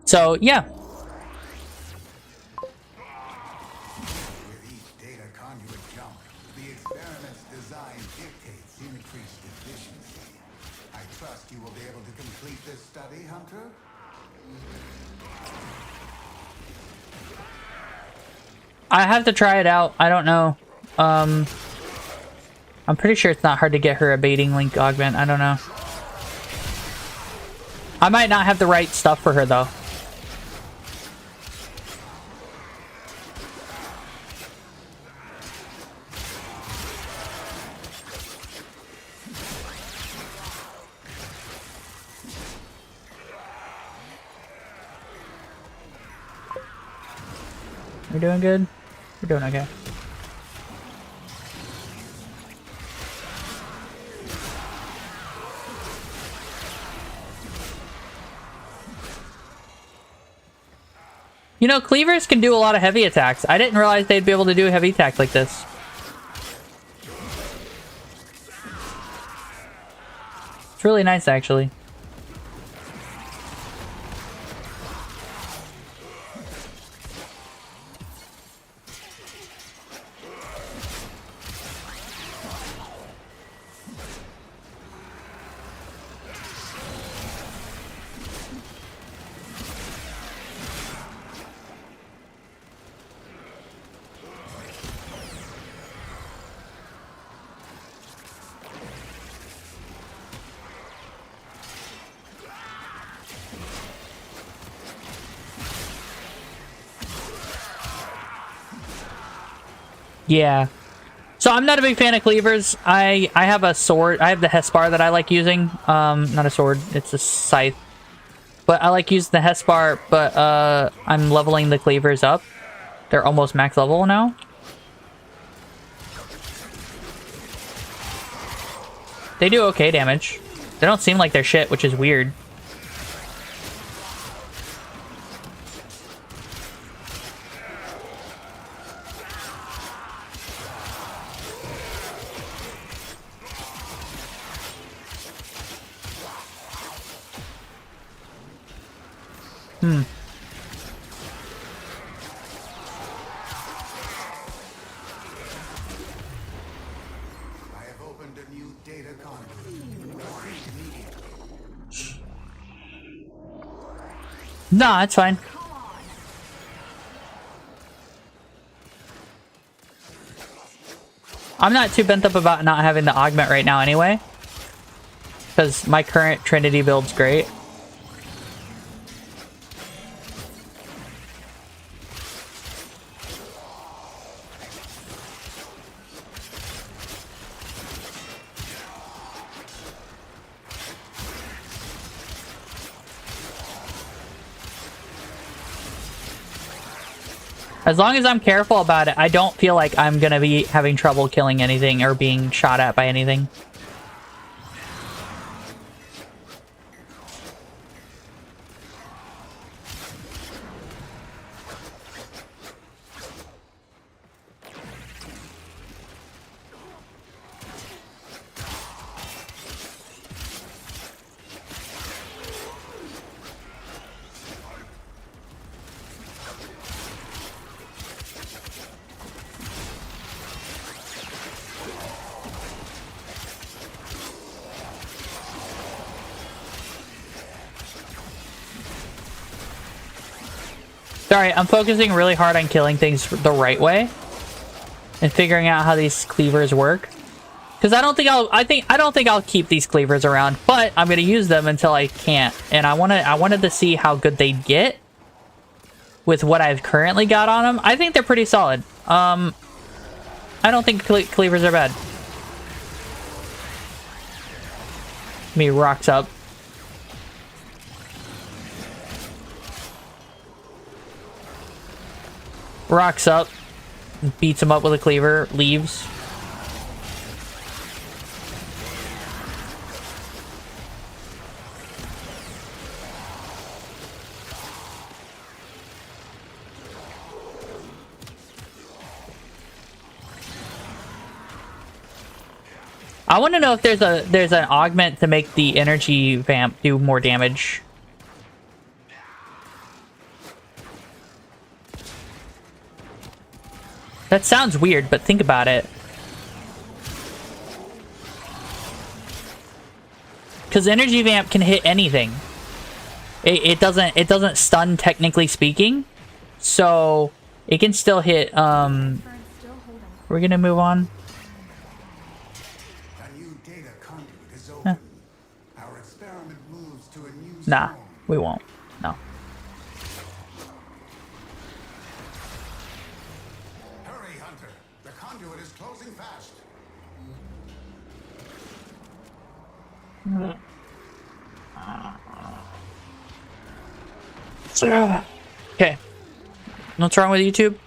So, yeah. With each data conduit jump, the experiment's design dictates increased efficiency. I trust you will be able to complete this study, Hunter? I have to try it out. I don't know. I'm pretty sure it's not hard to get her a baiting link augment. I don't know. I might not have the right stuff for her, though. We're doing good? We're doing okay. You know, cleavers can do a lot of heavy attacks. I didn't realize they'd be able to do a heavy attack like this. It's really nice, actually. Yeah. So I'm not a big fan of cleavers. I have a sword. I have the Hespar that I like using. Not a sword. It's a scythe. But I like using the Hespar, but I'm leveling the cleavers up. They're almost max level now. They do okay damage. They don't seem like they're shit, which is weird. I have opened a new data conduit. Nah, it's fine. I'm not too bent up about not having the augment right now anyway. Because my current Trinity build's great. As long as I'm careful about it, I don't feel like I'm gonna be having trouble killing anything or being shot at by anything. Sorry, I'm focusing really hard on killing things the right way and figuring out how these cleavers work. Because I don't think I'll keep these cleavers around, but I'm gonna use them until I can't. And I wanted to see how good they'd get with what I've currently got on them. I think they're pretty solid. I don't think cleavers are bad. Me rocks up. Rocks up, beats him up with a cleaver, leaves. I want to know if there's an augment to make the energy vamp do more damage. That sounds weird, but think about it. Because energy vamp can hit anything. It doesn't stun, technically speaking. So it can still hit. We're gonna move on. A new data conduit is open. Our experiment moves to a new Nah, zone. we won't. No. Hurry, Hunter. The conduit is closing fast. Okay. What's wrong with YouTube?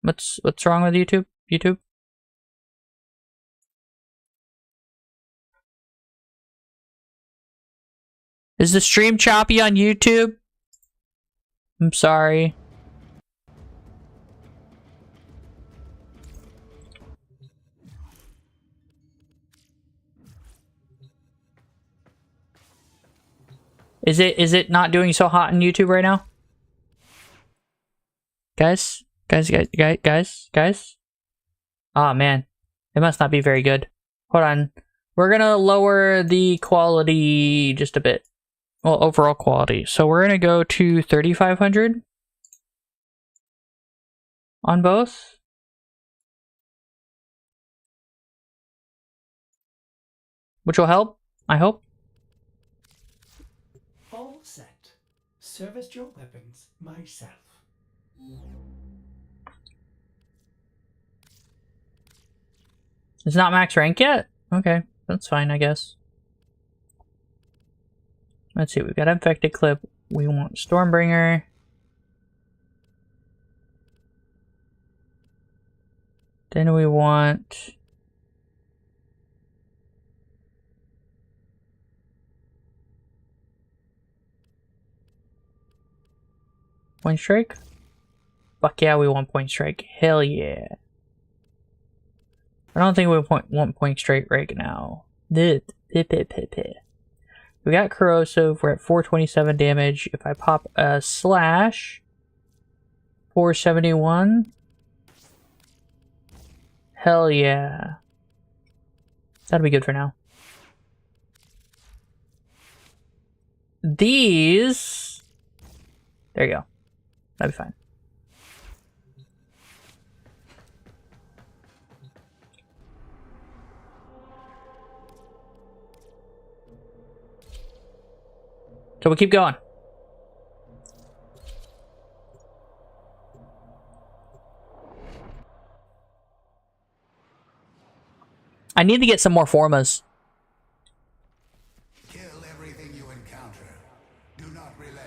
What's wrong with YouTube? YouTube? Is the stream choppy on YouTube? I'm sorry. Is it not doing so hot on YouTube right now? Guys? Guys? Oh man. It must not be very good. Hold on. We're gonna lower the quality just a bit. Well, overall quality. So we're gonna go to 3500 on both. Which will help, I hope. All set. Service your weapons myself. It's not max rank yet? Okay, that's fine, I guess. Let's see, we've got Infected Clip. We want Stormbringer. Then we want... Point Strike? Fuck yeah, we want Point Strike. Hell yeah. I don't think we want Point Strike right now. We got Corrosive, we're at 427 damage. If I pop a Slash, 471. Hell yeah. That'll be good for now. These... There you go. That'll be fine. So we'll keep going. I need to get some more formas. Kill everything you encounter. Do not relent.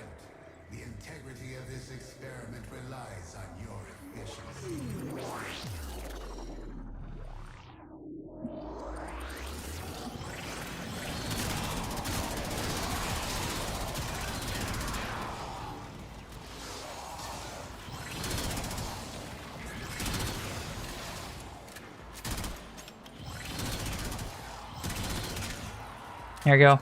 The integrity of this experiment relies on your efficiency. There we go.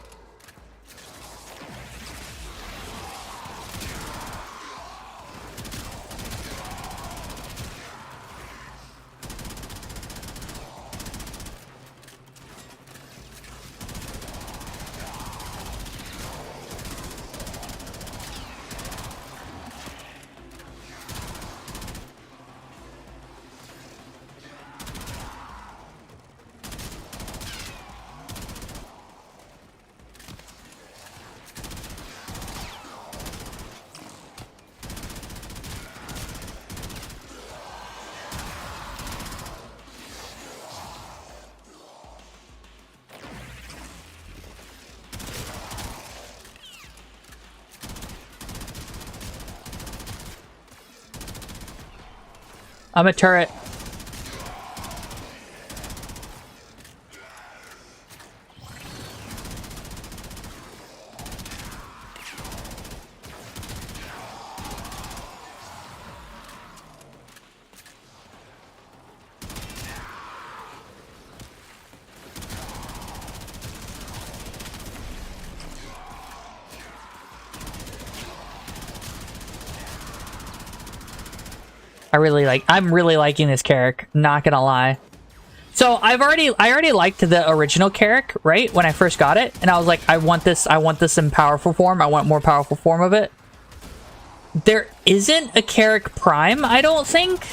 I'm a turret. I'm really liking this character, not gonna lie. So I already liked the original character, right? When I first got it, and I was like, I want this in powerful form. I want more powerful form of it. There isn't a Carrick Prime, I don't think.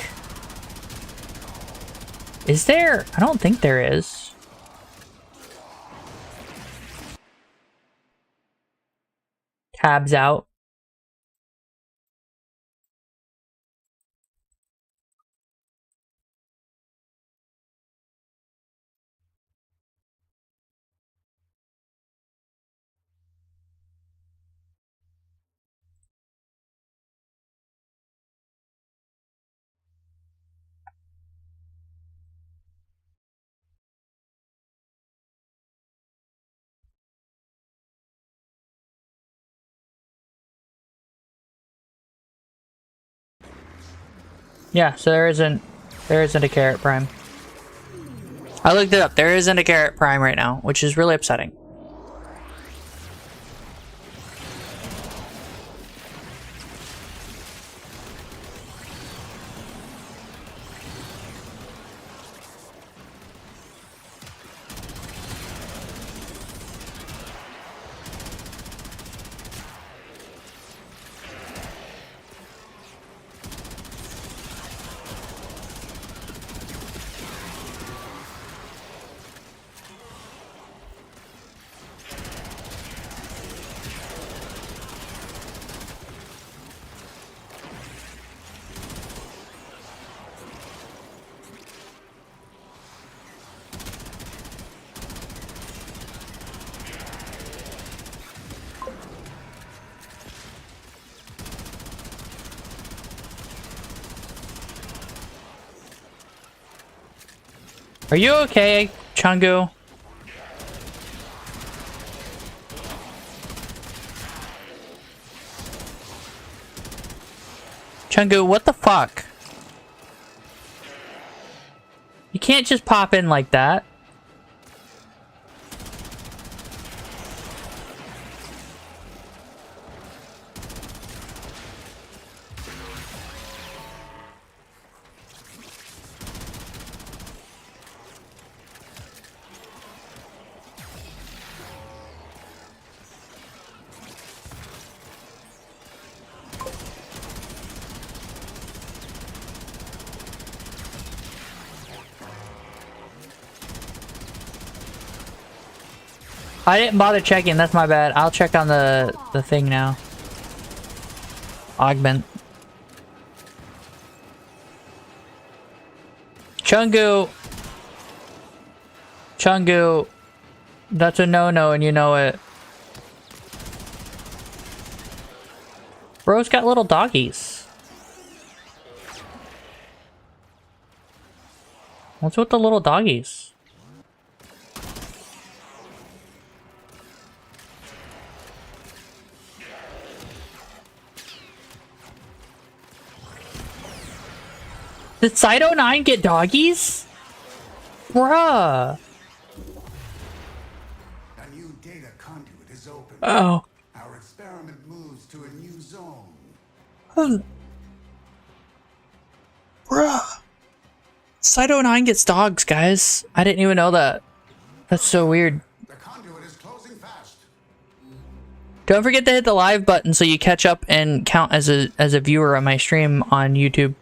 Is there? I don't think there is. Tabs out. Yeah, so there isn't a carrot prime. I looked it up. There isn't a carrot prime right now, which is really upsetting. Are you okay, Chungu? Chungu, what the fuck? You can't just pop in like that. I didn't bother checking, that's my bad. I'll check on the thing now. Augment. Chungu! Chungu! That's a no-no and you know it. Bro's got little doggies. What's with the little doggies? Did Cyto 9 get doggies? Bruh. A new data conduit is open. Oh. Our experiment moves to a new zone. Bruh. Cyto 9 gets dogs, guys. I didn't even know that. That's so weird. The conduit is closing fast. Don't forget to hit the live button so you catch up and count as a viewer on my stream on YouTube.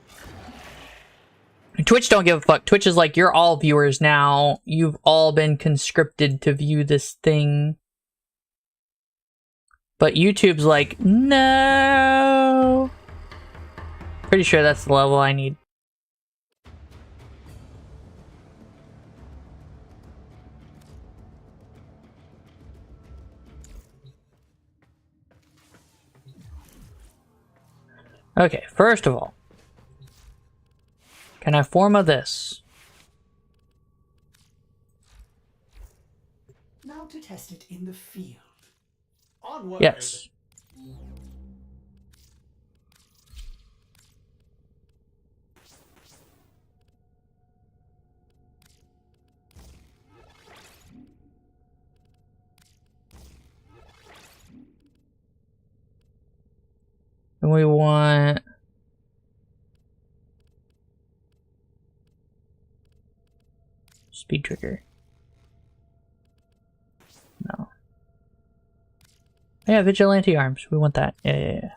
Twitch don't give a fuck. Twitch is like, you're all viewers now. You've all been conscripted to view this thing. But YouTube's like, no. Pretty sure that's the level I need. Okay, first of all, can I form a this? Now to test it in the field. Onward. Yes. And we want speed trigger. No. Yeah, vigilante arms. We want that. Yeah.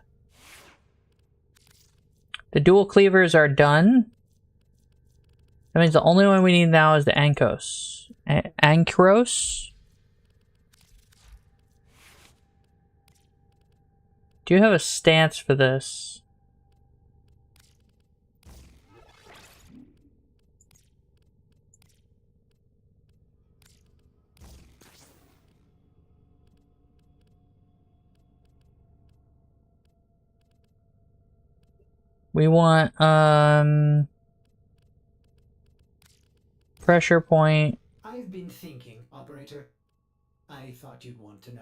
The dual cleavers are done. That means the only one we need now is the Ankos. Ankros? Do you have a stance for this? We want, pressure point. I've been thinking, operator. I thought you'd want to know.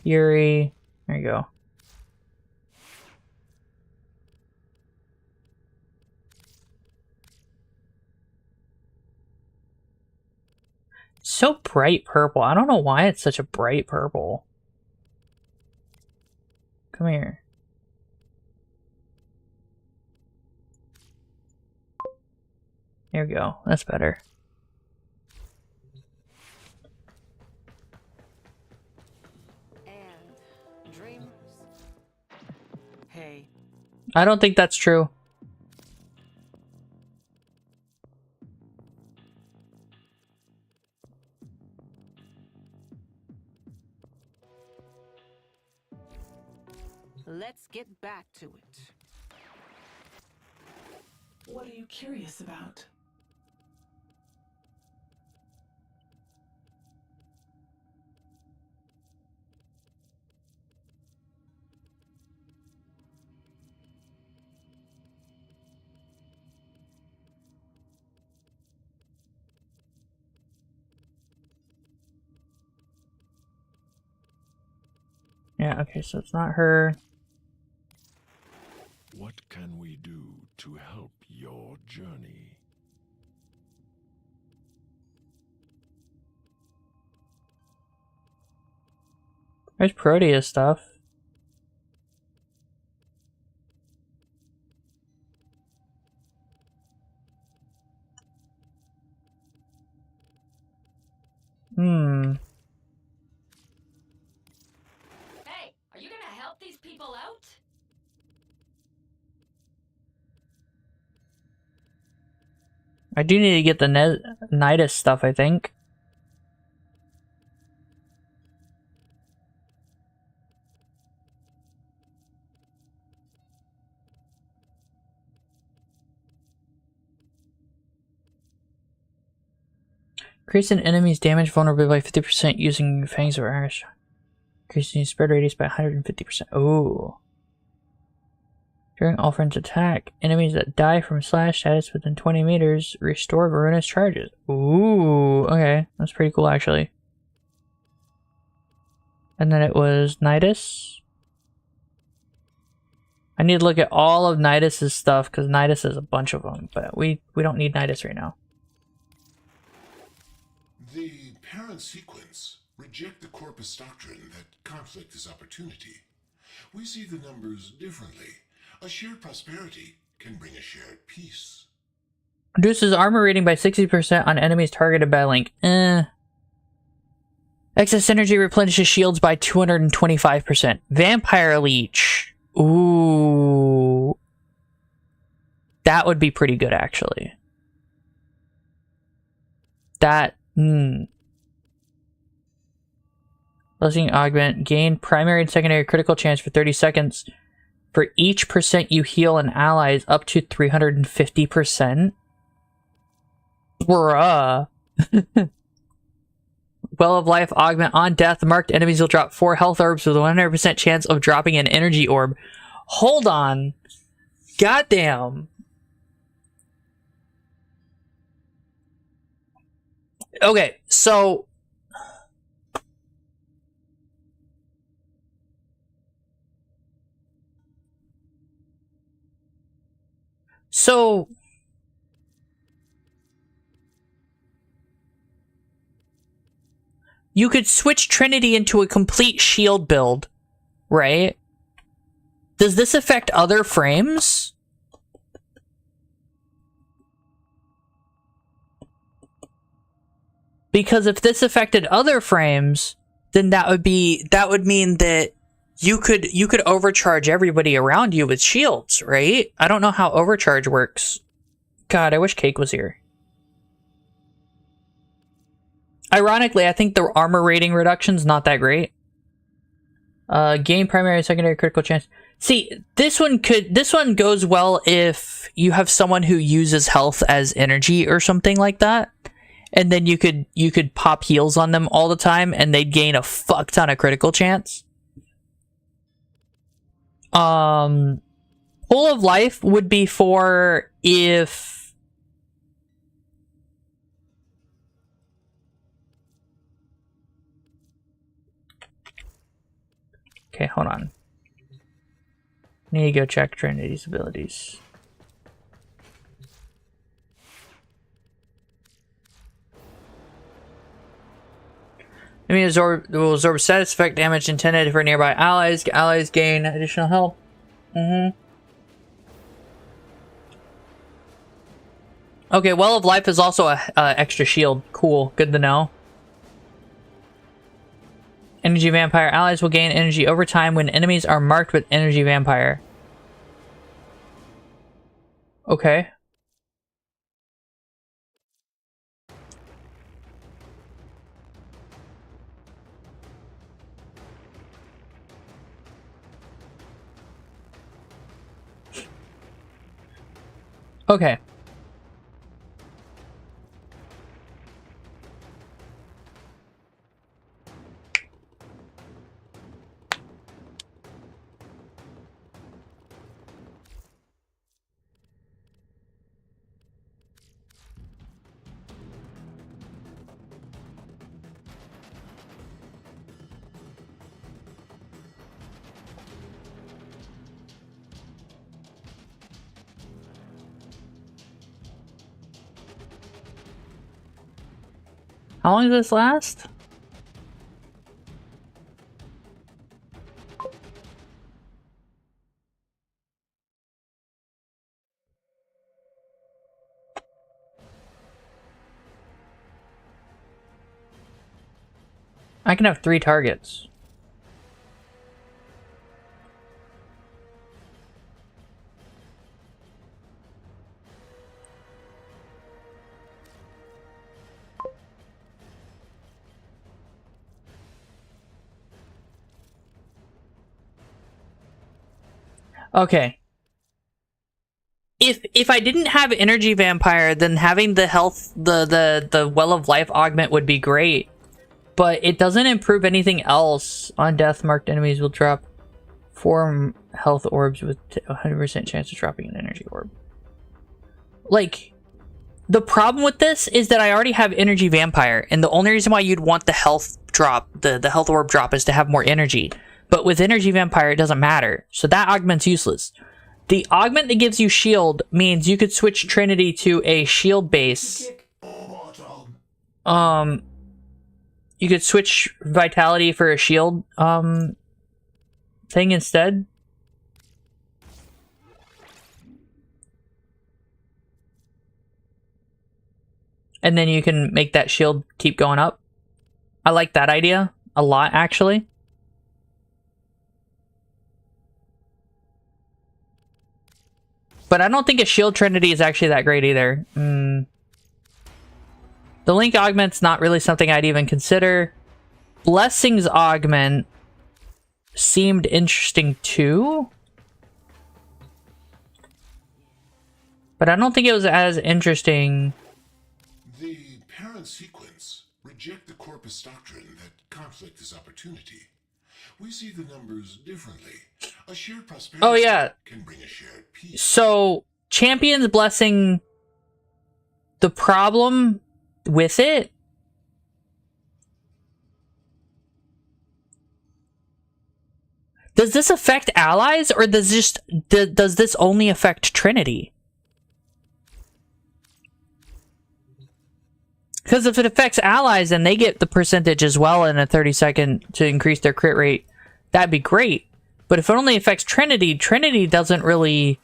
Fury. There you go. So bright purple. I don't know why it's such a bright purple. Come here. There we go. That's better. And dreamers. Hey. I don't think that's true. Let's get back to it. What are you curious about? Yeah, okay, so it's not her. What can we do to help your journey? There's Protea stuff. Hey, are you gonna help these people out? I do need to get the Nidus stuff, I think. Increase an enemy's damage vulnerability by 50% using Fangs of Irish. Increasing spread radius by 150%. Oh. During all friends attack, enemies that die from slash status within 20 meters restore Varuna's charges. Ooh, okay. That's pretty cool, actually. And then it was Nidus. I need to look at all of Nidus's stuff, because Nidus has a bunch of them, but we don't need Nidus right now. The parent sequence reject the corpus doctrine that conflict is opportunity. We see the numbers differently. A shared prosperity can bring a shared peace. Reduces armor rating by 60% on enemies targeted by Link. Excess energy replenishes shields by 225%. Vampire Leech. Ooh. That would be pretty good, actually. That, Blessing Augment. Gain primary and secondary critical chance for 30 seconds. For each percent you heal an ally is up to 350%. Bruh. Well of Life Augment. On death, marked enemies will drop 4 health orbs with a 100% chance of dropping an energy orb. Hold on. Goddamn. Okay, so... you could switch Trinity into a complete shield build, right? Does this affect other frames? Because if this affected other frames, then that would mean that you could overcharge everybody around you with shields, right? I don't know how overcharge works. God, I wish Cake was here. Ironically, I think the armor rating reduction's not that great. Gain primary and secondary critical chance. See, this one goes well if you have someone who uses health as energy or something like that. And then you could pop heals on them all the time and they'd gain a fuck ton of critical chance. Pull of Life would be for if... Okay, hold on. Need to go check Trinity's abilities. Enemy will absorb status effect damage intended for nearby allies. Allies gain additional health. Okay, Well of Life is also a extra shield. Cool, good to know. Energy Vampire. Allies will gain energy over time when enemies are marked with Energy Vampire. Okay. Okay. How long does this last? I can have 3 targets. Okay. If I didn't have Energy Vampire, then having the health, the Well of Life augment would be great. But it doesn't improve anything else. On death, marked enemies will drop 4 health orbs with 100% chance of dropping an energy orb. Like, the problem with this is that I already have Energy Vampire, and the only reason why you'd want the health drop, the health orb drop, is to have more energy. But with Energy Vampire, it doesn't matter. So that augment's useless. The augment that gives you shield means you could switch Trinity to a shield base. You could switch Vitality for a shield thing instead. And then you can make that shield keep going up. I like that idea a lot, actually. But I don't think a shield Trinity is actually that great either. The Link Augment's not really something I'd even consider. Blessings Augment seemed interesting too. But I don't think it was as interesting. The parent sequence reject the corpus doctrine that conflict is opportunity. We see the numbers differently. A shared prosperity can bring a shared peace. So, Champion's Blessing, the problem with it does this affect allies, or does this only affect Trinity? Because if it affects allies and they get the percentage as well in a 30-second to increase their crit rate, that'd be great. But if it only affects Trinity, Trinity doesn't really,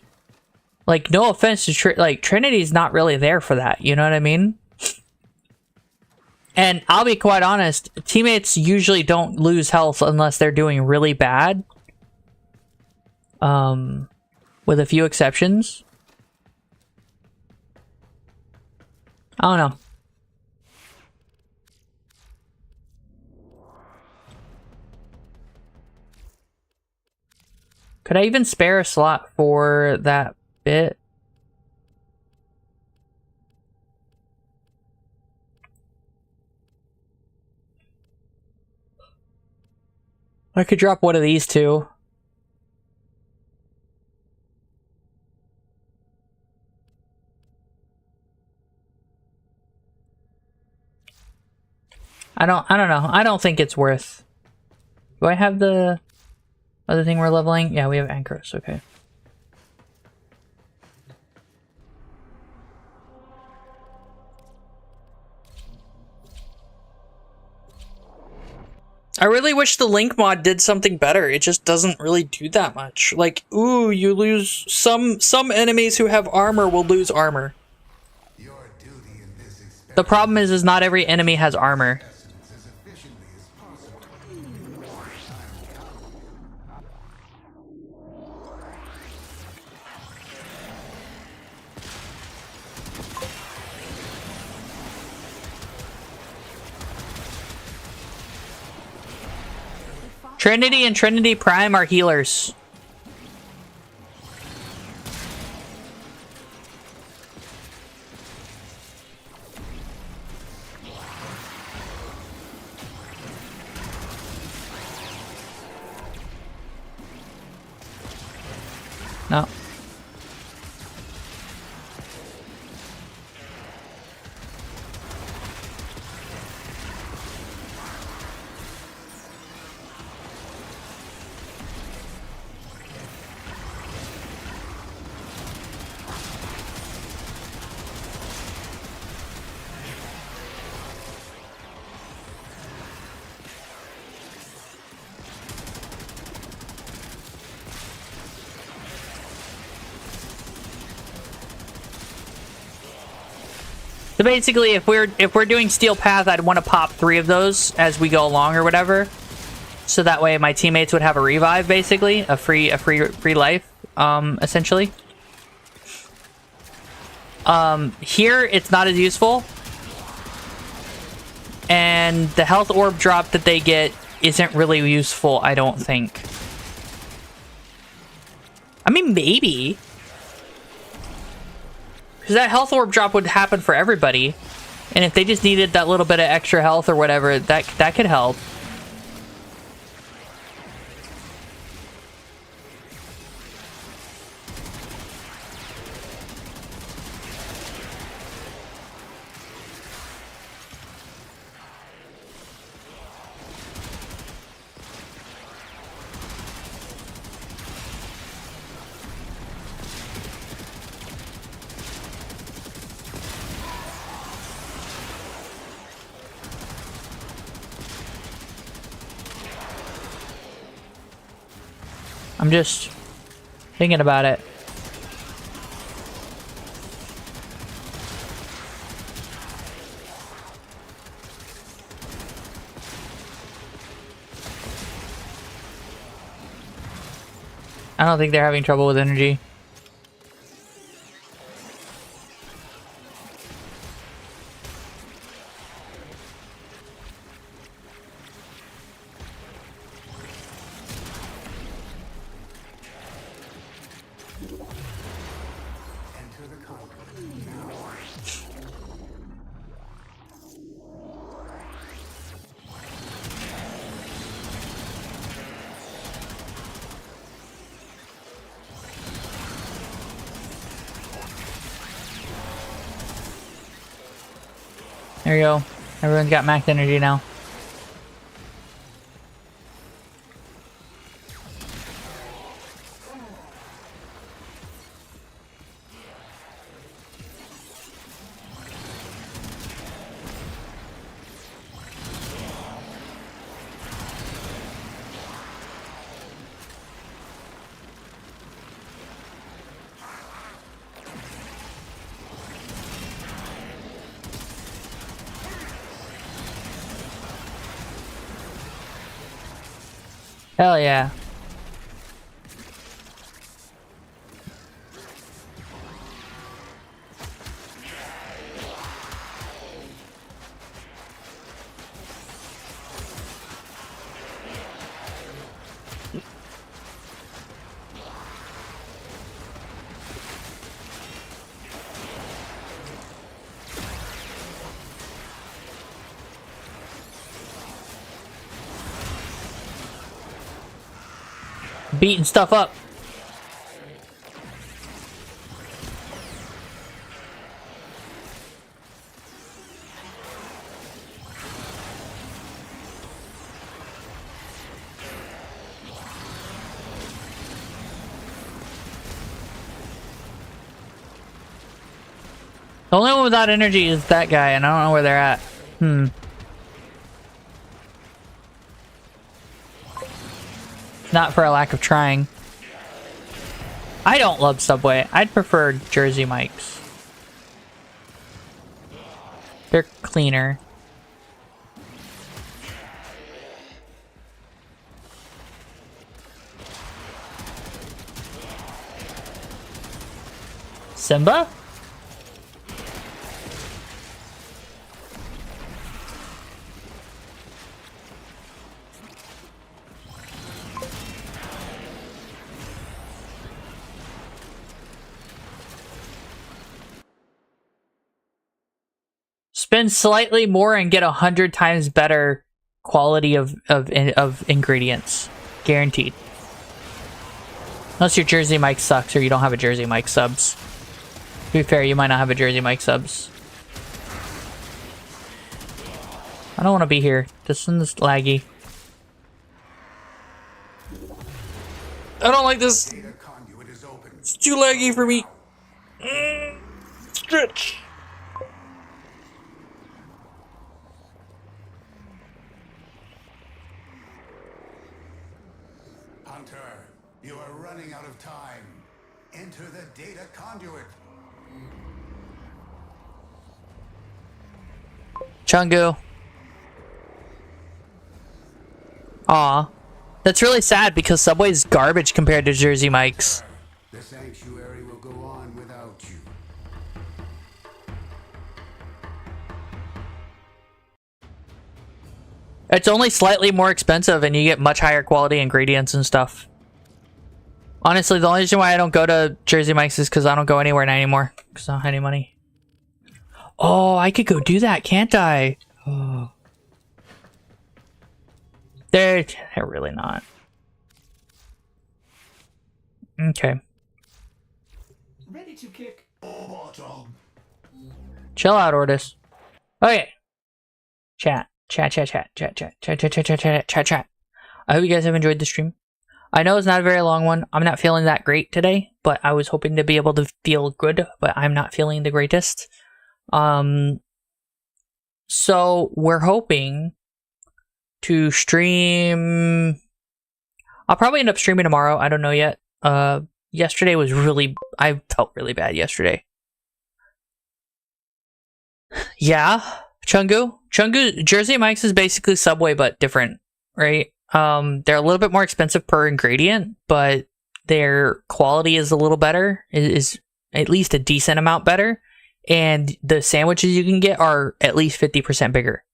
like, no offense to Trinity's not really there for that, you know what I mean? And I'll be quite honest, teammates usually don't lose health unless they're doing really bad. With a few exceptions. I don't know. Could I even spare a slot for that bit? I could drop one of these two. I don't know. I don't think it's worth. Do I have the other thing we're leveling? Yeah, we have Anchors, okay. I really wish the Link mod did something better. It just doesn't really do that much. Like, ooh, you lose some enemies who have armor will lose armor. The problem is not every enemy has armor. Trinity and Trinity Prime are healers. No. So basically, if we're doing Steel Path, I'd want to pop 3 of those as we go along or whatever, so that way my teammates would have a revive, basically a free life, essentially. Here it's not as useful, and the health orb drop that they get isn't really useful, I don't think. I mean, maybe. Because that health orb drop would happen for everybody. And if they just needed that little bit of extra health or whatever, that could help. I'm just thinking about it. I don't think they're having trouble with energy. There you go. Everyone's got max energy now. Hell yeah. Beating stuff up. The only one without energy is that guy, and I don't know where they're at. Not for a lack of trying. I don't love Subway. I'd prefer Jersey Mike's. They're cleaner. Simba? Spend slightly more and get 100 times better quality of ingredients. Guaranteed. Unless your Jersey Mike sucks or you don't have a Jersey Mike subs. To be fair, you might not have a Jersey Mike subs. I don't want to be here. This one's laggy. I don't like this. It's too laggy for me. Stretch. Hunter, you are running out of time. Enter the data conduit. Chungu. Aw. That's really sad because Subway's garbage compared to Jersey Mike's. The sanctuary will go on without you. It's only slightly more expensive and you get much higher quality ingredients and stuff. Honestly, the only reason why I don't go to Jersey Mike's is because I don't go anywhere anymore. Because I don't have any money. Oh, I could go do that, can't I? Oh. They're really not. Okay. Ready to kick. Chill out, Ordis. Okay. Chat. Chat. I hope you guys have enjoyed the stream. I know it's not a very long one. I'm not feeling that great today, but I was hoping to be able to feel good, but I'm not feeling the greatest. So we're hoping to stream. I'll probably end up streaming tomorrow. I don't know yet. Yesterday was really, I felt really bad yesterday. Yeah, Chungu, Jersey Mike's is basically Subway but different, right? They're a little bit more expensive per ingredient, but their quality is a little better, is at least a decent amount better, and the sandwiches you can get are at least 50% bigger.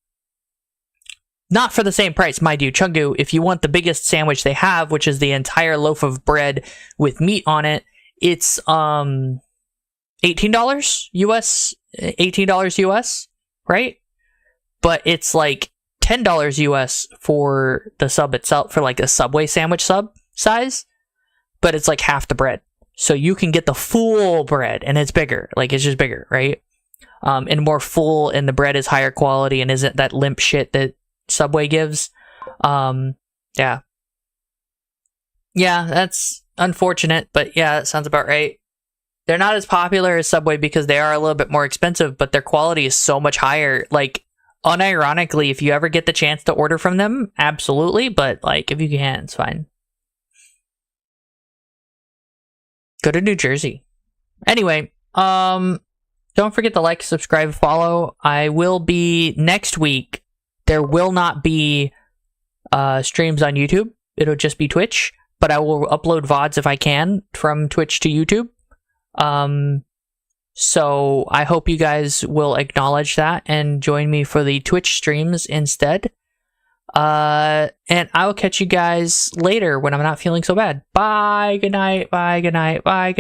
Not for the same price, mind you. Chungu, if you want the biggest sandwich they have, which is the entire loaf of bread with meat on it, it's $18 US, $18 US, right? But it's like $10 US for the sub itself, for like a Subway sandwich sub size, but it's like half the bread. So you can get the full bread and it's bigger, like it's just bigger, right? And more full, and the bread is higher quality and isn't that limp shit that Subway gives. Yeah, that's unfortunate, but yeah, that sounds about right. They're not as popular as Subway because they are a little bit more expensive, but their quality is so much higher. Like, unironically, if you ever get the chance to order from them, absolutely, but like if you can, it's fine. Go to New Jersey. Anyway, don't forget to like, subscribe, follow. I will be next week. There will not be streams on YouTube. It'll just be Twitch, but I will upload VODs if I can from Twitch to YouTube. So I hope you guys will acknowledge that and join me for the Twitch streams instead. And I will catch you guys later when I'm not feeling so bad. Bye, good night, bye, good night, bye, good night.